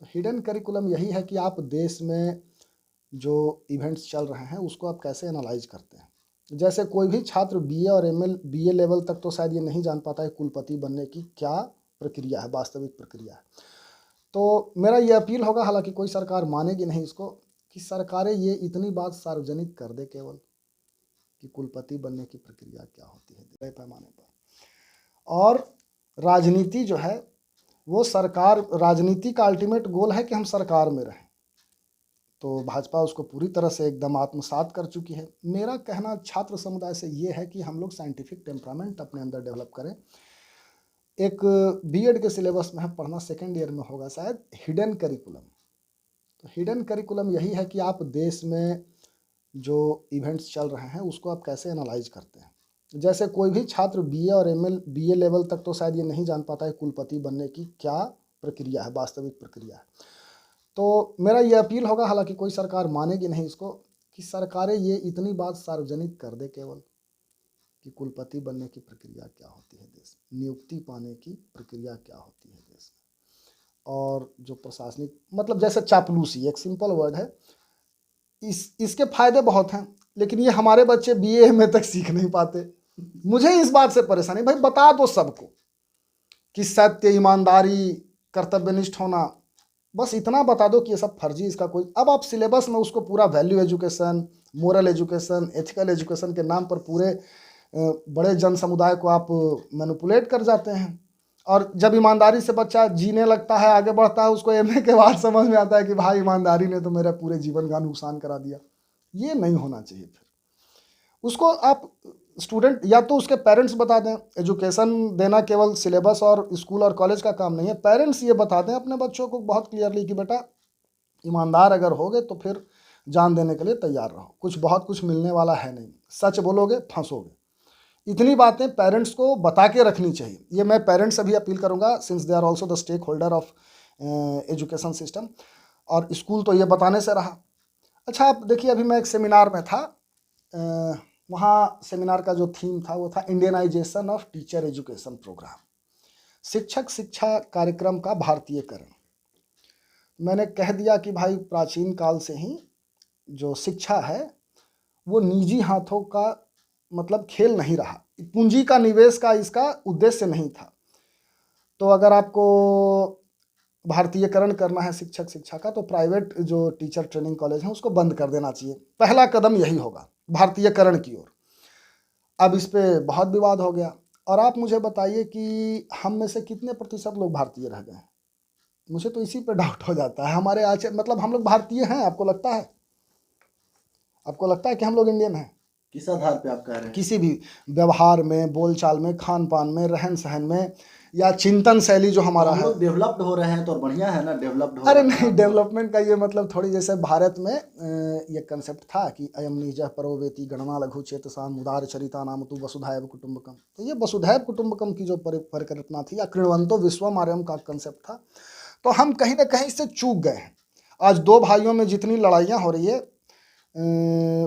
तो हिडन करिकुलम यही है कि आप देश में जो इवेंट्स चल रहे हैं उसको आप कैसे एनालाइज करते हैं। जैसे कोई भी छात्र बीए और एमएल, बीए लेवल तक तो शायद ये नहीं जान पाता है कुलपति बनने की क्या प्रक्रिया है, वास्तविक प्रक्रिया है। तो मेरा ये अपील होगा, हालांकि कोई सरकार मानेगी नहीं इसको, कि सरकारें ये इतनी बात सार्वजनिक कर दे केवल कि कुलपति बनने की प्रक्रिया क्या होती है बड़े पैमाने पर। और राजनीति जो है वो सरकार, राजनीति का अल्टीमेट गोल है कि हम सरकार में रहें। तो भाजपा उसको पूरी तरह से एकदम आत्मसात कर चुकी है। मेरा कहना छात्र समुदाय से ये है कि हम लोग साइंटिफिक टेम्परामेंट अपने अंदर डेवलप करें। एक बीएड के सिलेबस में है, पढ़ना सेकेंड ईयर में होगा शायद, हिडन करिकुलम। तो हिडन करिकुलम यही है कि आप देश में जो इवेंट्स चल रहे हैं उसको आप कैसे एनालाइज करते हैं। जैसे कोई भी छात्र बीए और एमएल, बीए लेवल तक तो शायद ये नहीं जान पाता है कुलपति बनने की क्या प्रक्रिया है, वास्तविक प्रक्रिया है। तो मेरा ये अपील होगा, हालांकि कोई सरकार मानेगी नहीं इसको, कि सरकारें ये इतनी बात सार्वजनिक कर दे केवल कि कुलपति बनने की प्रक्रिया क्या होती है देश में, नियुक्ति पाने की प्रक्रिया क्या होती है देश में। और जो प्रशासनिक, मतलब जैसे चापलूसी, एक सिंपल वर्ड है, इसके फायदे बहुत हैं, लेकिन ये हमारे बच्चे बीए में तक सीख नहीं पाते। मुझे इस बात से परेशानी, भाई बता दो सबको कि सत्य, ईमानदारी, कर्तव्यनिष्ठ होना, बस इतना बता दो कि ये सब फर्जी, इसका कोई, अब आप सिलेबस में उसको पूरा value education, moral education, ethical education के नाम पर पूरे बड़े जन समुदाय को आप मैनिपुलेट कर जाते हैं। और जब ईमानदारी से बच्चा जीने लगता है, आगे बढ़ता है, उसको एमए के बाद समझ में आता है कि भाई ईमानदारी ने तो मेरा पूरे जीवन का नुकसान करा दिया। ये नहीं होना चाहिए। फिर उसको आप स्टूडेंट, या तो उसके पेरेंट्स बता दें, एजुकेशन देना केवल सिलेबस और स्कूल और कॉलेज का काम नहीं है। पेरेंट्स ये बता दें अपने बच्चों को बहुत क्लियरली कि बेटा ईमानदार अगर होगे तो फिर जान देने के लिए तैयार रहो, कुछ बहुत कुछ मिलने वाला है नहीं, सच बोलोगे फंसोगे। इतनी बातें पेरेंट्स को बता के रखनी चाहिए। ये मैं पेरेंट्स से भी अपील करूंगा, since they are also the stakeholder of education system. और स्कूल तो ये बताने से रहा। अच्छा, आप देखिए, अभी मैं एक सेमिनार में था, वहाँ सेमिनार का जो थीम था वो था Indianisation of teacher education programme, शिक्षक शिक्षा कार्यक्रम का भारतीयकरण। मैंने कह दिया कि भाई प्राचीन काल से ही जो शिक्षा है वो निजी हाथों का मतलब खेल नहीं रहा, पूंजी का निवेश का इसका उद्देश्य नहीं था। तो अगर आपको भारतीयकरण करना है शिक्षक शिक्षा का, तो प्राइवेट जो टीचर ट्रेनिंग कॉलेज हैं उसको बंद कर देना चाहिए। पहला कदम यही होगा भारतीयकरण की ओर। अब इस पे बहुत विवाद हो गया। और आप मुझे बताइए कि हम में से कितने प्रतिशत लोग भारतीय रह गए हैं? मुझे तो इसी पे डाउट हो जाता है। हमारे मतलब हम लोग भारतीय हैं, आपको लगता है? आपको लगता है कि हम लोग इंडियन हैं? किस आधार पे आप कह रहे हैं? किसी भी व्यवहार में, बोलचाल में, खान पान में, रहन सहन में, या चिंतन शैली जो तो हमारा हम है। लोग डेवलप्ड हो रहे हैं तो बढ़िया है ना, डेवलप्ड हो अरे रहे हैं नहीं, हम लोग। डेवलपमेंट का ये मतलब थोड़ी, जैसे भारत में ये कंसेप्ट था कि अयम निजः परो वेति गणना लघु चेतसा मुदार चरिता नाम तु वसुधैव कुटुंबकम। तो ये वसुधैव कुटुंबकम की जो परिकल्पना थी, या कृण्वन्तो विश्वम आर्यम का कंसेप्ट था, तो हम कहीं ना कहीं इससे चूक गए हैं। आज दो भाइयों में जितनी लड़ाइयाँ हो रही है,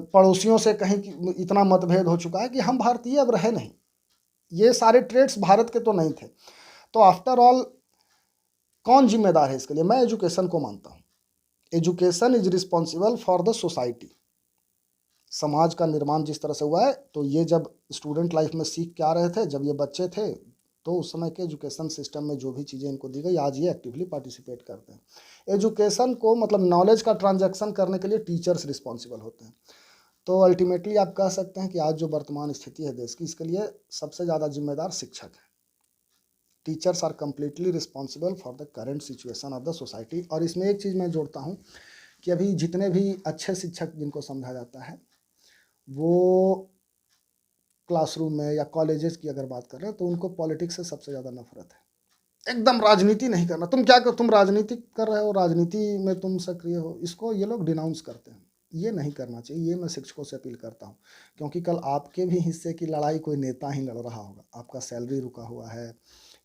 पड़ोसियों से कहीं इतना मतभेद हो चुका है कि हम भारतीय अब रहे नहीं। ये सारे ट्रेड्स भारत के तो नहीं थे। तो आफ्टर ऑल कौन जिम्मेदार है इसके लिए? मैं एजुकेशन को मानता हूँ। Education is responsible for the society. समाज का निर्माण जिस तरह से हुआ है, तो ये जब स्टूडेंट लाइफ में सीख के आ रहे थे, जब ये बच्चे थे, तो उस समय के एजुकेशन सिस्टम में जो भी चीज़ें इनको दी गई, आज ये एक्टिवली पार्टिसिपेट करते हैं। एजुकेशन को मतलब नॉलेज का ट्रांजैक्शन करने के लिए टीचर्स रिस्पॉन्सिबल होते हैं। तो अल्टीमेटली आप कह सकते हैं कि आज जो वर्तमान स्थिति है देश की, इसके लिए सबसे ज़्यादा जिम्मेदार शिक्षक है। Teachers are completely responsible for the current situation of the society. और इसमें एक चीज़ मैं जोड़ता हूँ कि अभी जितने भी अच्छे शिक्षक जिनको समझा जाता है, वो क्लासरूम में या कॉलेजेस की अगर बात कर रहे हैं, तो उनको पॉलिटिक्स से सबसे ज़्यादा नफरत है। एकदम राजनीति नहीं करना। तुम क्या कर, तुम राजनीति कर रहे हो, राजनीति में तुम सक्रिय हो, इसको ये लोग डिनाउंस करते हैं। ये नहीं करना चाहिए। ये मैं शिक्षकों से अपील करता हूँ, क्योंकि कल आपके भी हिस्से की लड़ाई कोई नेता ही लड़ रहा होगा। आपका सैलरी रुका हुआ है,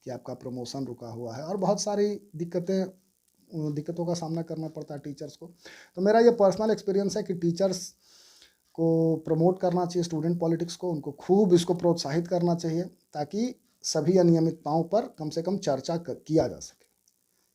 कि आपका प्रमोशन रुका हुआ है, और बहुत सारी दिक्कतों का सामना करना पड़ता है टीचर्स को। तो मेरा ये पर्सनल एक्सपीरियंस है कि टीचर्स को प्रमोट करना चाहिए, स्टूडेंट पॉलिटिक्स को, उनको खूब इसको प्रोत्साहित करना चाहिए, ताकि सभी अनियमितताओं पर कम से कम चर्चा किया जा सके।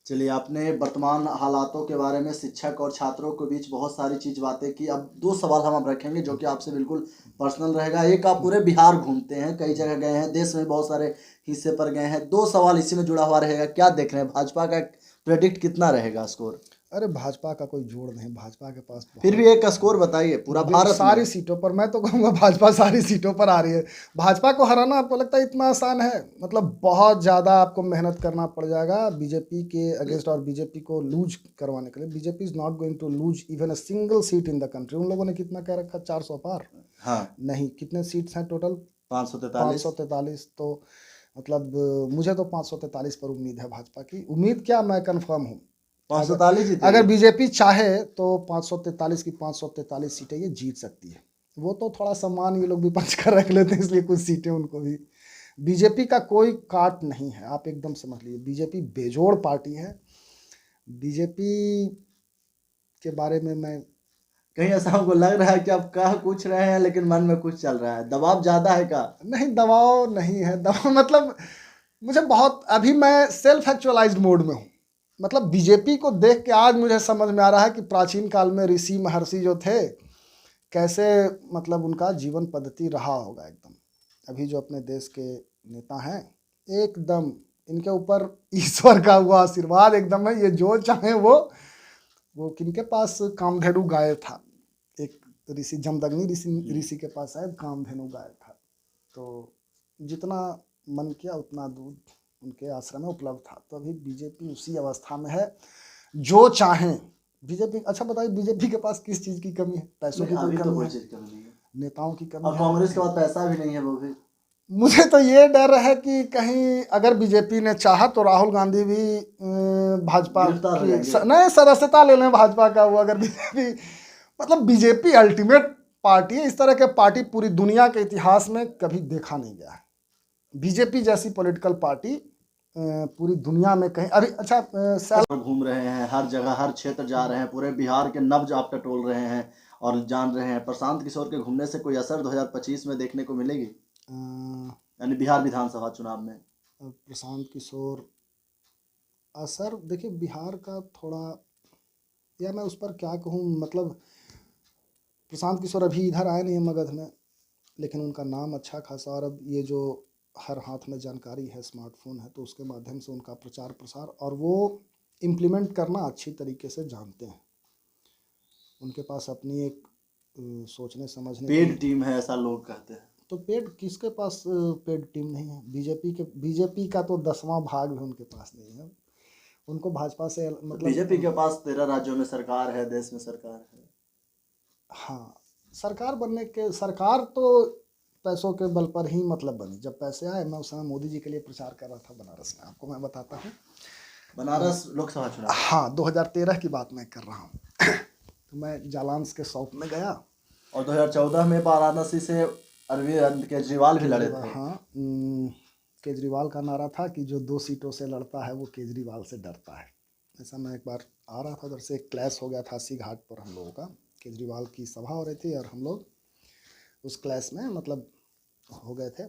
चलिए, आपने वर्तमान हालातों के बारे में शिक्षक और छात्रों के बीच बहुत सारी चीज बातें की। अब दो सवाल हम अब रखेंगे जो कि आपसे बिल्कुल पर्सनल रहेगा। एक, आप पूरे बिहार घूमते हैं, कई जगह गए हैं, देश में बहुत सारे हिस्से पर गए हैं। दो सवाल इसी में जुड़ा हुआ रहेगा। क्या देख रहे हैं, भाजपा का प्रेडिक्ट कितना रहेगा स्कोर? अरे भाजपा का कोई जोड़ नहीं, भाजपा के पास फिर भी एक स्कोर बताइए पूरा भारत सारी में। सीटों पर। मैं तो कहूँगा भाजपा सारी सीटों पर आ रही है। भाजपा को हराना आपको लगता है इतना आसान है? मतलब बहुत ज़्यादा आपको मेहनत करना पड़ जाएगा बीजेपी के अगेंस्ट, और बीजेपी को लूज करवाने के लिए। BJP is not going to lose even a single seat in the country. उन लोगों ने कितना कह रखा, 400 पार? हाँ, नहीं, कितने सीट्स हैं टोटल? 543। 543। तो मतलब मुझे तो 543 पर उम्मीद है भाजपा की। उम्मीद क्या, मैं कंफर्म हूँ। 543 अगर जीतेगी। बीजेपी चाहे तो 543 की 543 सीटें ये जीत सकती है। वो तो थोड़ा सम्मान ये लोग भी पंच कर रख लेते हैं, इसलिए कुछ सीटें उनको भी। बीजेपी का कोई काट नहीं है, आप एकदम समझ लीजिए। बीजेपी बेजोड़ पार्टी है। बीजेपी के बारे में मैं, कहीं ऐसा हमको लग रहा है कि आप कह कुछ रहे हैं लेकिन मन में कुछ चल रहा है, दबाव ज्यादा है का? नहीं, दबाव नहीं है। दबाव मतलब मुझे बहुत, अभी मैं सेल्फ एक्चुअलाइज्ड मोड में हूँ। मतलब बीजेपी को देख के आज मुझे समझ में आ रहा है कि प्राचीन काल में ऋषि महर्षि जो थे, कैसे मतलब उनका जीवन पद्धति रहा होगा एकदम। अभी जो अपने देश के नेता हैं, एकदम इनके ऊपर ईश्वर का हुआ आशीर्वाद एकदम है। ये जो चाहे वो किनके पास कामधेनु गाय था, एक ऋषि जमदग्नि ऋषि के पास शायद कामधेनु गाय था। तो जितना मन किया उतना दूध उनके आश्रम में उपलब्ध था। तो अभी बीजेपी उसी अवस्था में है, जो चाहें बीजेपी। अच्छा बताइए, बीजेपी के पास किस चीज़ की कमी है? पैसों की नहीं, कोई अभी तो कमी कोई है? चीज कमी नहीं है। नेताओं की कमी और है? कांग्रेस के पास पैसा भी नहीं है वो भी। मुझे तो ये डर है कि कहीं अगर बीजेपी ने चाहा तो राहुल गांधी भी भाजपा गिरफ्तार हो की जाएंगे। नहीं, सदस्यता ले लें भाजपा का। वो अगर बीजेपी, मतलब बीजेपी अल्टीमेट पार्टी है। इस तरह के पार्टी पूरी दुनिया के इतिहास में कभी देखा नहीं गया है। बीजेपी जैसी पॉलिटिकल पार्टी पूरी दुनिया में कहीं अभी। अच्छा, घूम रहे हैं, हर जगह हर क्षेत्र जा रहे हैं, पूरे बिहार के नब्ज आप टटोल रहे हैं और जान रहे हैं। प्रशांत किशोर के घूमने से कोई असर 2025 में देखने को मिलेगी, यानी बिहार विधानसभा चुनाव में? प्रशांत किशोर असर देखिए बिहार का थोड़ा, या मैं उस पर क्या कहूँ। मतलब प्रशांत किशोर अभी इधर आए नहीं है मगध में, लेकिन उनका नाम अच्छा खासा। और अब ये जो हर हाथ में जानकारी है, स्मार्टफोन है, तो उसके माध्यम से उनका प्रचार प्रसार और वो इम्प्लीमेंट करना अच्छी तरीके से जानते हैं। उनके पास अपनी एक सोचने समझने की, पेड टीम है ऐसा लोग कहते हैं। तो पेड किसके पास पेड टीम नहीं है? बीजेपी का तो 10वां भाग भी उनके पास नहीं है। उनको भाजपा से मतलब बीजेपी के पास 13 राज्यों में सरकार है, देश में सरकार है। हाँ, सरकार तो पैसों के बल पर ही मतलब बनी। जब पैसे आए, मैं उस समय मोदी जी के लिए प्रचार कर रहा था बनारस में, आपको मैं बताता हूँ। बनारस लोकसभा चुनाव। हाँ, 2013 की बात मैं कर रहा हूँ। तो मैं जालांस के शॉप में गया और 2014 में वाराणसी से अरविंद केजरीवाल भी लड़े थे। हाँ, केजरीवाल का नारा था कि जो 2 सीटों से लड़ता है वो केजरीवाल से डरता है। ऐसा मैं एक बार आ रहा था, उधर से एक क्लैश हो गया था अस्सी घाट पर हम लोगों का। केजरीवाल की सभा हो रही थी और हम लोग उस क्लैश में मतलब हो गए थे।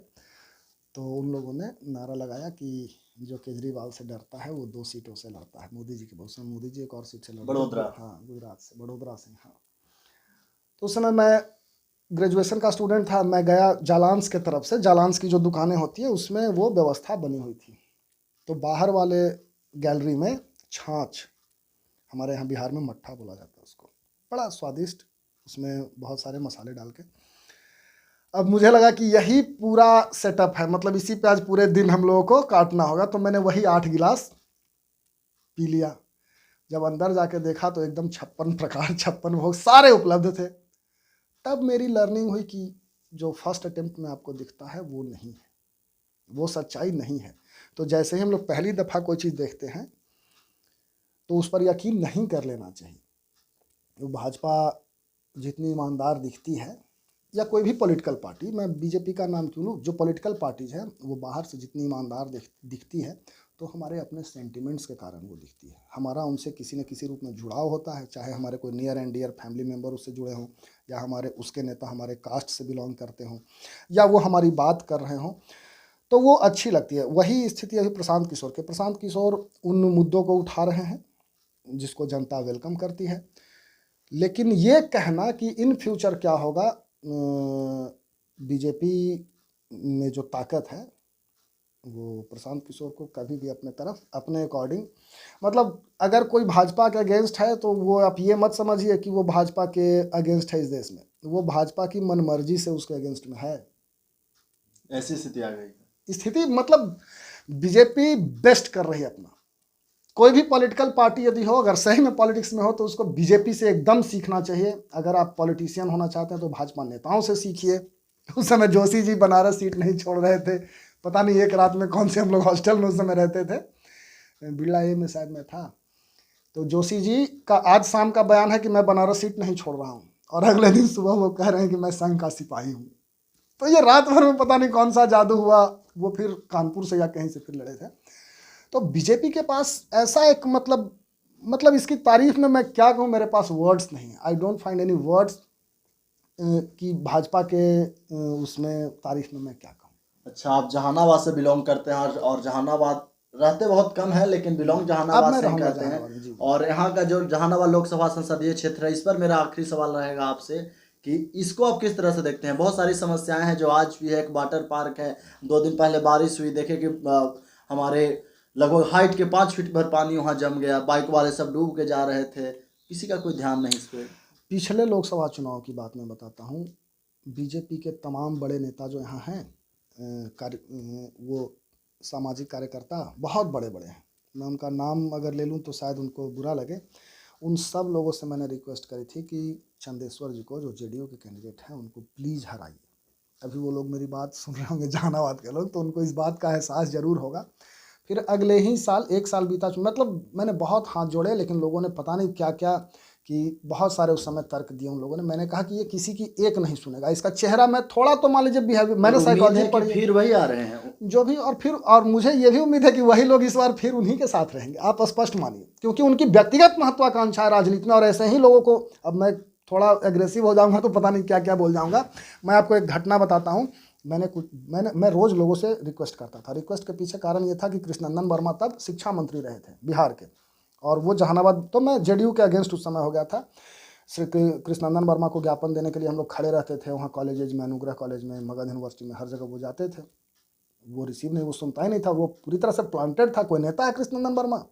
तो उन लोगों ने नारा लगाया कि जो केजरीवाल से डरता है वो 2 सीटों से लड़ता है। मोदी जी के बहुत समय, मोदी जी एक और सीट से लड़ते बड़ोदरा। हाँ, गुजरात से, बड़ोदरा से। हाँ, तो उस समय मैं ग्रेजुएशन का स्टूडेंट था। मैं गया जालांस के तरफ से। जालांस की जो दुकानें होती है उसमें वो व्यवस्था बनी हुई थी। तो बाहर वाले गैलरी में छाछ, हमारे यहाँ बिहार में मट्ठा बोला जाता है उसको, बड़ा स्वादिष्ट, उसमें बहुत सारे मसाले डाल के। अब मुझे लगा कि यही पूरा सेटअप है, मतलब इसी पे आज पूरे दिन हम लोगों को काटना होगा। तो मैंने वही 8 गिलास पी लिया। जब अंदर जाके देखा तो एकदम 56 प्रकार, 56 भोग सारे उपलब्ध थे। तब मेरी लर्निंग हुई कि जो फर्स्ट अटेम्प्ट में आपको दिखता है वो नहीं है, वो सच्चाई नहीं है। तो जैसे ही हम लोग पहली दफ़ा कोई चीज़ देखते हैं तो उस पर यकीन नहीं कर लेना चाहिए। वो भाजपा जितनी ईमानदार दिखती है, या कोई भी पॉलिटिकल पार्टी, मैं बीजेपी का नाम क्यों लूँ, जो पॉलिटिकल पार्टीज है वो बाहर से जितनी ईमानदार दिखती है तो हमारे अपने सेंटिमेंट्स के कारण वो दिखती है। हमारा उनसे किसी न किसी रूप में जुड़ाव होता है, चाहे हमारे कोई near and dear family member उससे जुड़े हों, या हमारे उसके नेता हमारे कास्ट से बिलोंग करते हों, या वो हमारी बात कर रहे हों, तो वो अच्छी लगती है। वही स्थिति अभी प्रशांत किशोर के। प्रशांत किशोर उन मुद्दों को उठा रहे हैं जिसको जनता वेलकम करती है। लेकिन ये कहना कि इन फ्यूचर क्या होगा, बीजेपी में जो ताकत है वो प्रशांत किशोर को कभी भी अपने तरफ, अपने अकॉर्डिंग, मतलब अगर कोई भाजपा के अगेंस्ट है तो वो आप ये मत समझिए कि वो भाजपा के अगेंस्ट है इस देश में, वो भाजपा की मनमर्जी से उसके अगेंस्ट में है। ऐसी स्थिति आ गई। स्थिति मतलब बीजेपी बेस्ट कर रही है अपना। कोई भी पॉलिटिकल पार्टी यदि हो, अगर सही में पॉलिटिक्स में हो तो उसको बीजेपी से एकदम सीखना चाहिए। अगर आप पॉलिटिशियन होना चाहते हैं तो भाजपा नेताओं से सीखिए। उस समय जोशी जी बनारस सीट नहीं छोड़ रहे थे, पता नहीं एक रात में कौन से, हम लोग हॉस्टल में उस समय रहते थे, बिरला ए में शायद मैं था। तो जोशी जी का आज शाम का बयान है कि मैं बनारस सीट नहीं छोड़ रहा हूँ, और अगले दिन सुबह वो कह रहे हैं कि मैं संघ का सिपाही हूँ। तो ये रात भर में पता नहीं कौन सा जादू हुआ, वो फिर कानपुर से या कहीं से फिर लड़े थे। तो बीजेपी के पास ऐसा एक मतलब इसकी तारीफ में मैं क्या कहूँ, मेरे पास वर्ड्स नहीं है। I don't find any words कि भाजपा के उसमें तारीफ में मैं क्या कहूँ। अच्छा, आप जहानाबाद से बिलोंग करते हैं, और जहानाबाद रहते बहुत कम है, लेकिन बिलोंग अब जहानाबाद मैं से ही रहूँगा करते हैं। जहानाबाद में, जी। और यहाँ का जो जहानाबाद लोकसभा संसदीय क्षेत्र है, इस पर मेरा आखिरी सवाल रहेगा आपसे कि इसको आप किस तरह से देखते हैं। बहुत सारी समस्याएं हैं जो आज भी है। एक वाटर पार्क है, 2 दिन पहले बारिश हुई, देखे कि हमारे लगभग हाइट के 5 फीट भर पानी वहाँ जम गया, बाइक वाले सब डूब के जा रहे थे, किसी का कोई ध्यान नहीं इस पर। पिछले लोकसभा चुनाव की बात मैं बताता हूँ। बीजेपी के तमाम बड़े नेता जो यहाँ हैं, वो सामाजिक कार्यकर्ता बहुत बड़े बड़े हैं, मैं उनका नाम अगर ले लूँ तो शायद उनको बुरा लगे। उन सब लोगों से मैंने रिक्वेस्ट करी थी कि चंदेश्वर जी को, जो जेडीयू के कैंडिडेट हैं, उनको प्लीज़ हराइए। अभी वो लोग मेरी बात सुन रहे होंगे जहानाबाद के लोग, तो उनको इस बात का एहसास ज़रूर होगा। फिर अगले ही साल, 1 साल बीता, मतलब मैंने बहुत हाथ जोड़े, लेकिन लोगों ने पता नहीं क्या क्या, कि बहुत सारे उस समय तर्क दिए उन लोगों ने। मैंने कहा कि ये किसी की एक नहीं सुनेगा, इसका चेहरा मैं थोड़ा तो मान लीजिए बिहेवियर, मैंने साइकोलॉजी पढ़ी, फिर वही आ रहे हैं जो भी, और मुझे ये भी उम्मीद है कि वही लोग इस बार फिर उन्हीं के साथ रहेंगे, आप स्पष्ट मानिए, क्योंकि उनकी व्यक्तिगत महत्वाकांक्षा है राजनीति में। और ऐसे ही लोगों को, अब मैं थोड़ा एग्रेसिव हो जाऊंगा तो पता नहीं क्या क्या बोल जाऊंगा। मैं आपको एक घटना बताता हूँ। मैं रोज़ लोगों से रिक्वेस्ट करता था। रिक्वेस्ट के पीछे कारण ये था कि कृष्णनंदन वर्मा तब शिक्षा मंत्री रहे थे बिहार के, और वो जहानाबाद, तो मैं जेडीयू के अगेंस्ट उस समय हो गया था। श्री कृष्णनंदन वर्मा को ज्ञापन देने के लिए हम लोग खड़े रहते थे वहाँ कॉलेजेज में, अनुग्रह कॉलेज में, मगध यूनिवर्सिटी में, हर जगह वो जाते थे। वो रिसीव नहीं, वो सुनता ही नहीं था, वो पूरी तरह से प्लांटेड था। कोई नेता है कृष्णनंदन वर्मा?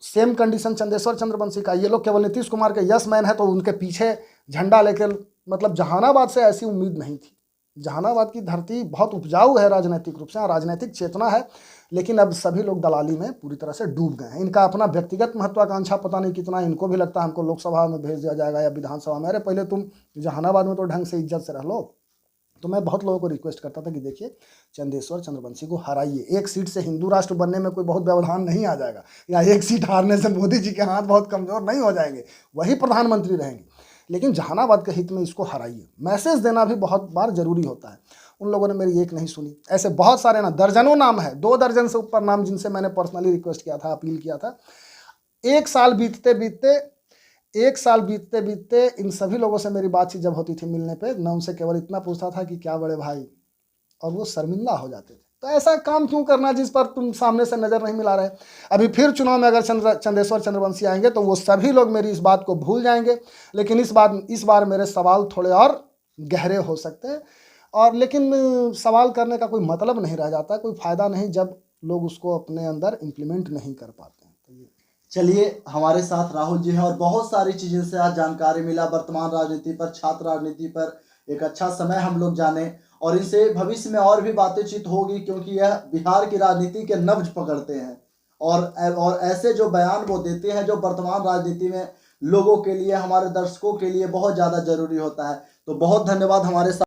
सेम कंडीशन चंदेश्वर चंद्रवंशी का। ये लोग केवल नीतीश कुमार के यस मैन है तो उनके पीछे झंडा लेकर, मतलब जहानाबाद से ऐसी उम्मीद नहीं थी। जहानाबाद की धरती बहुत उपजाऊ है राजनीतिक रूप से, हाँ, राजनीतिक चेतना है, लेकिन अब सभी लोग दलाली में पूरी तरह से डूब गए हैं। इनका अपना व्यक्तिगत महत्वाकांक्षा पता नहीं कितना, इनको भी लगता है हमको लोकसभा में भेज दिया जाएगा या विधानसभा में। अरे पहले तुम जहानाबाद में तो ढंग से इज्जत से रह लो। तो मैं बहुत लोगों को रिक्वेस्ट करता था कि देखिए चंदेश्वर चंद्रवंशी को हराइए, एक सीट से हिंदू राष्ट्र बनने में कोई बहुत व्यवधान नहीं आ जाएगा, या एक सीट हारने से मोदी जी के हाथ बहुत कमजोर नहीं हो जाएंगे, वही प्रधानमंत्री रहेंगे, लेकिन जहानाबाद के हित में इसको हराइए। मैसेज देना भी बहुत बार जरूरी होता है। उन लोगों ने मेरी एक नहीं सुनी। ऐसे बहुत सारे ना, दर्जनों नाम है, 2 दर्जन से ऊपर नाम, जिनसे मैंने पर्सनली रिक्वेस्ट किया था, अपील किया था। एक साल बीतते बीतते इन सभी लोगों से मेरी बातचीत जब होती थी मिलने पे, मैं उनसे केवल इतना पूछता था कि क्या बड़े भाई, और वो शर्मिंदा हो जाते थे। तो ऐसा काम क्यों करना जिस पर तुम सामने से नजर नहीं मिला रहे। अभी फिर चुनाव में अगर चंदेश्वर चंद्रवंशी आएंगे तो वो सभी लोग मेरी इस बात को भूल जाएंगे, लेकिन इस बार मेरे सवाल थोड़े और गहरे हो सकते हैं। और लेकिन सवाल करने का कोई मतलब नहीं रह जाता, कोई फायदा नहीं जब लोग उसको अपने अंदर इम्प्लीमेंट नहीं कर पाते हैं। तो ये चलिए, हमारे साथ राहुल जी हैं और बहुत सारी चीज़ें से आज जानकारी मिला, वर्तमान राजनीति पर, छात्र राजनीति पर एक अच्छा समय हम लोग जाने, और इनसे भविष्य में और भी बातचीत होगी, क्योंकि यह बिहार की राजनीति के नब्ज पकड़ते हैं और ऐसे जो बयान वो देते हैं जो वर्तमान राजनीति में लोगों के लिए, हमारे दर्शकों के लिए बहुत ज़्यादा जरूरी होता है। तो बहुत धन्यवाद हमारे साथ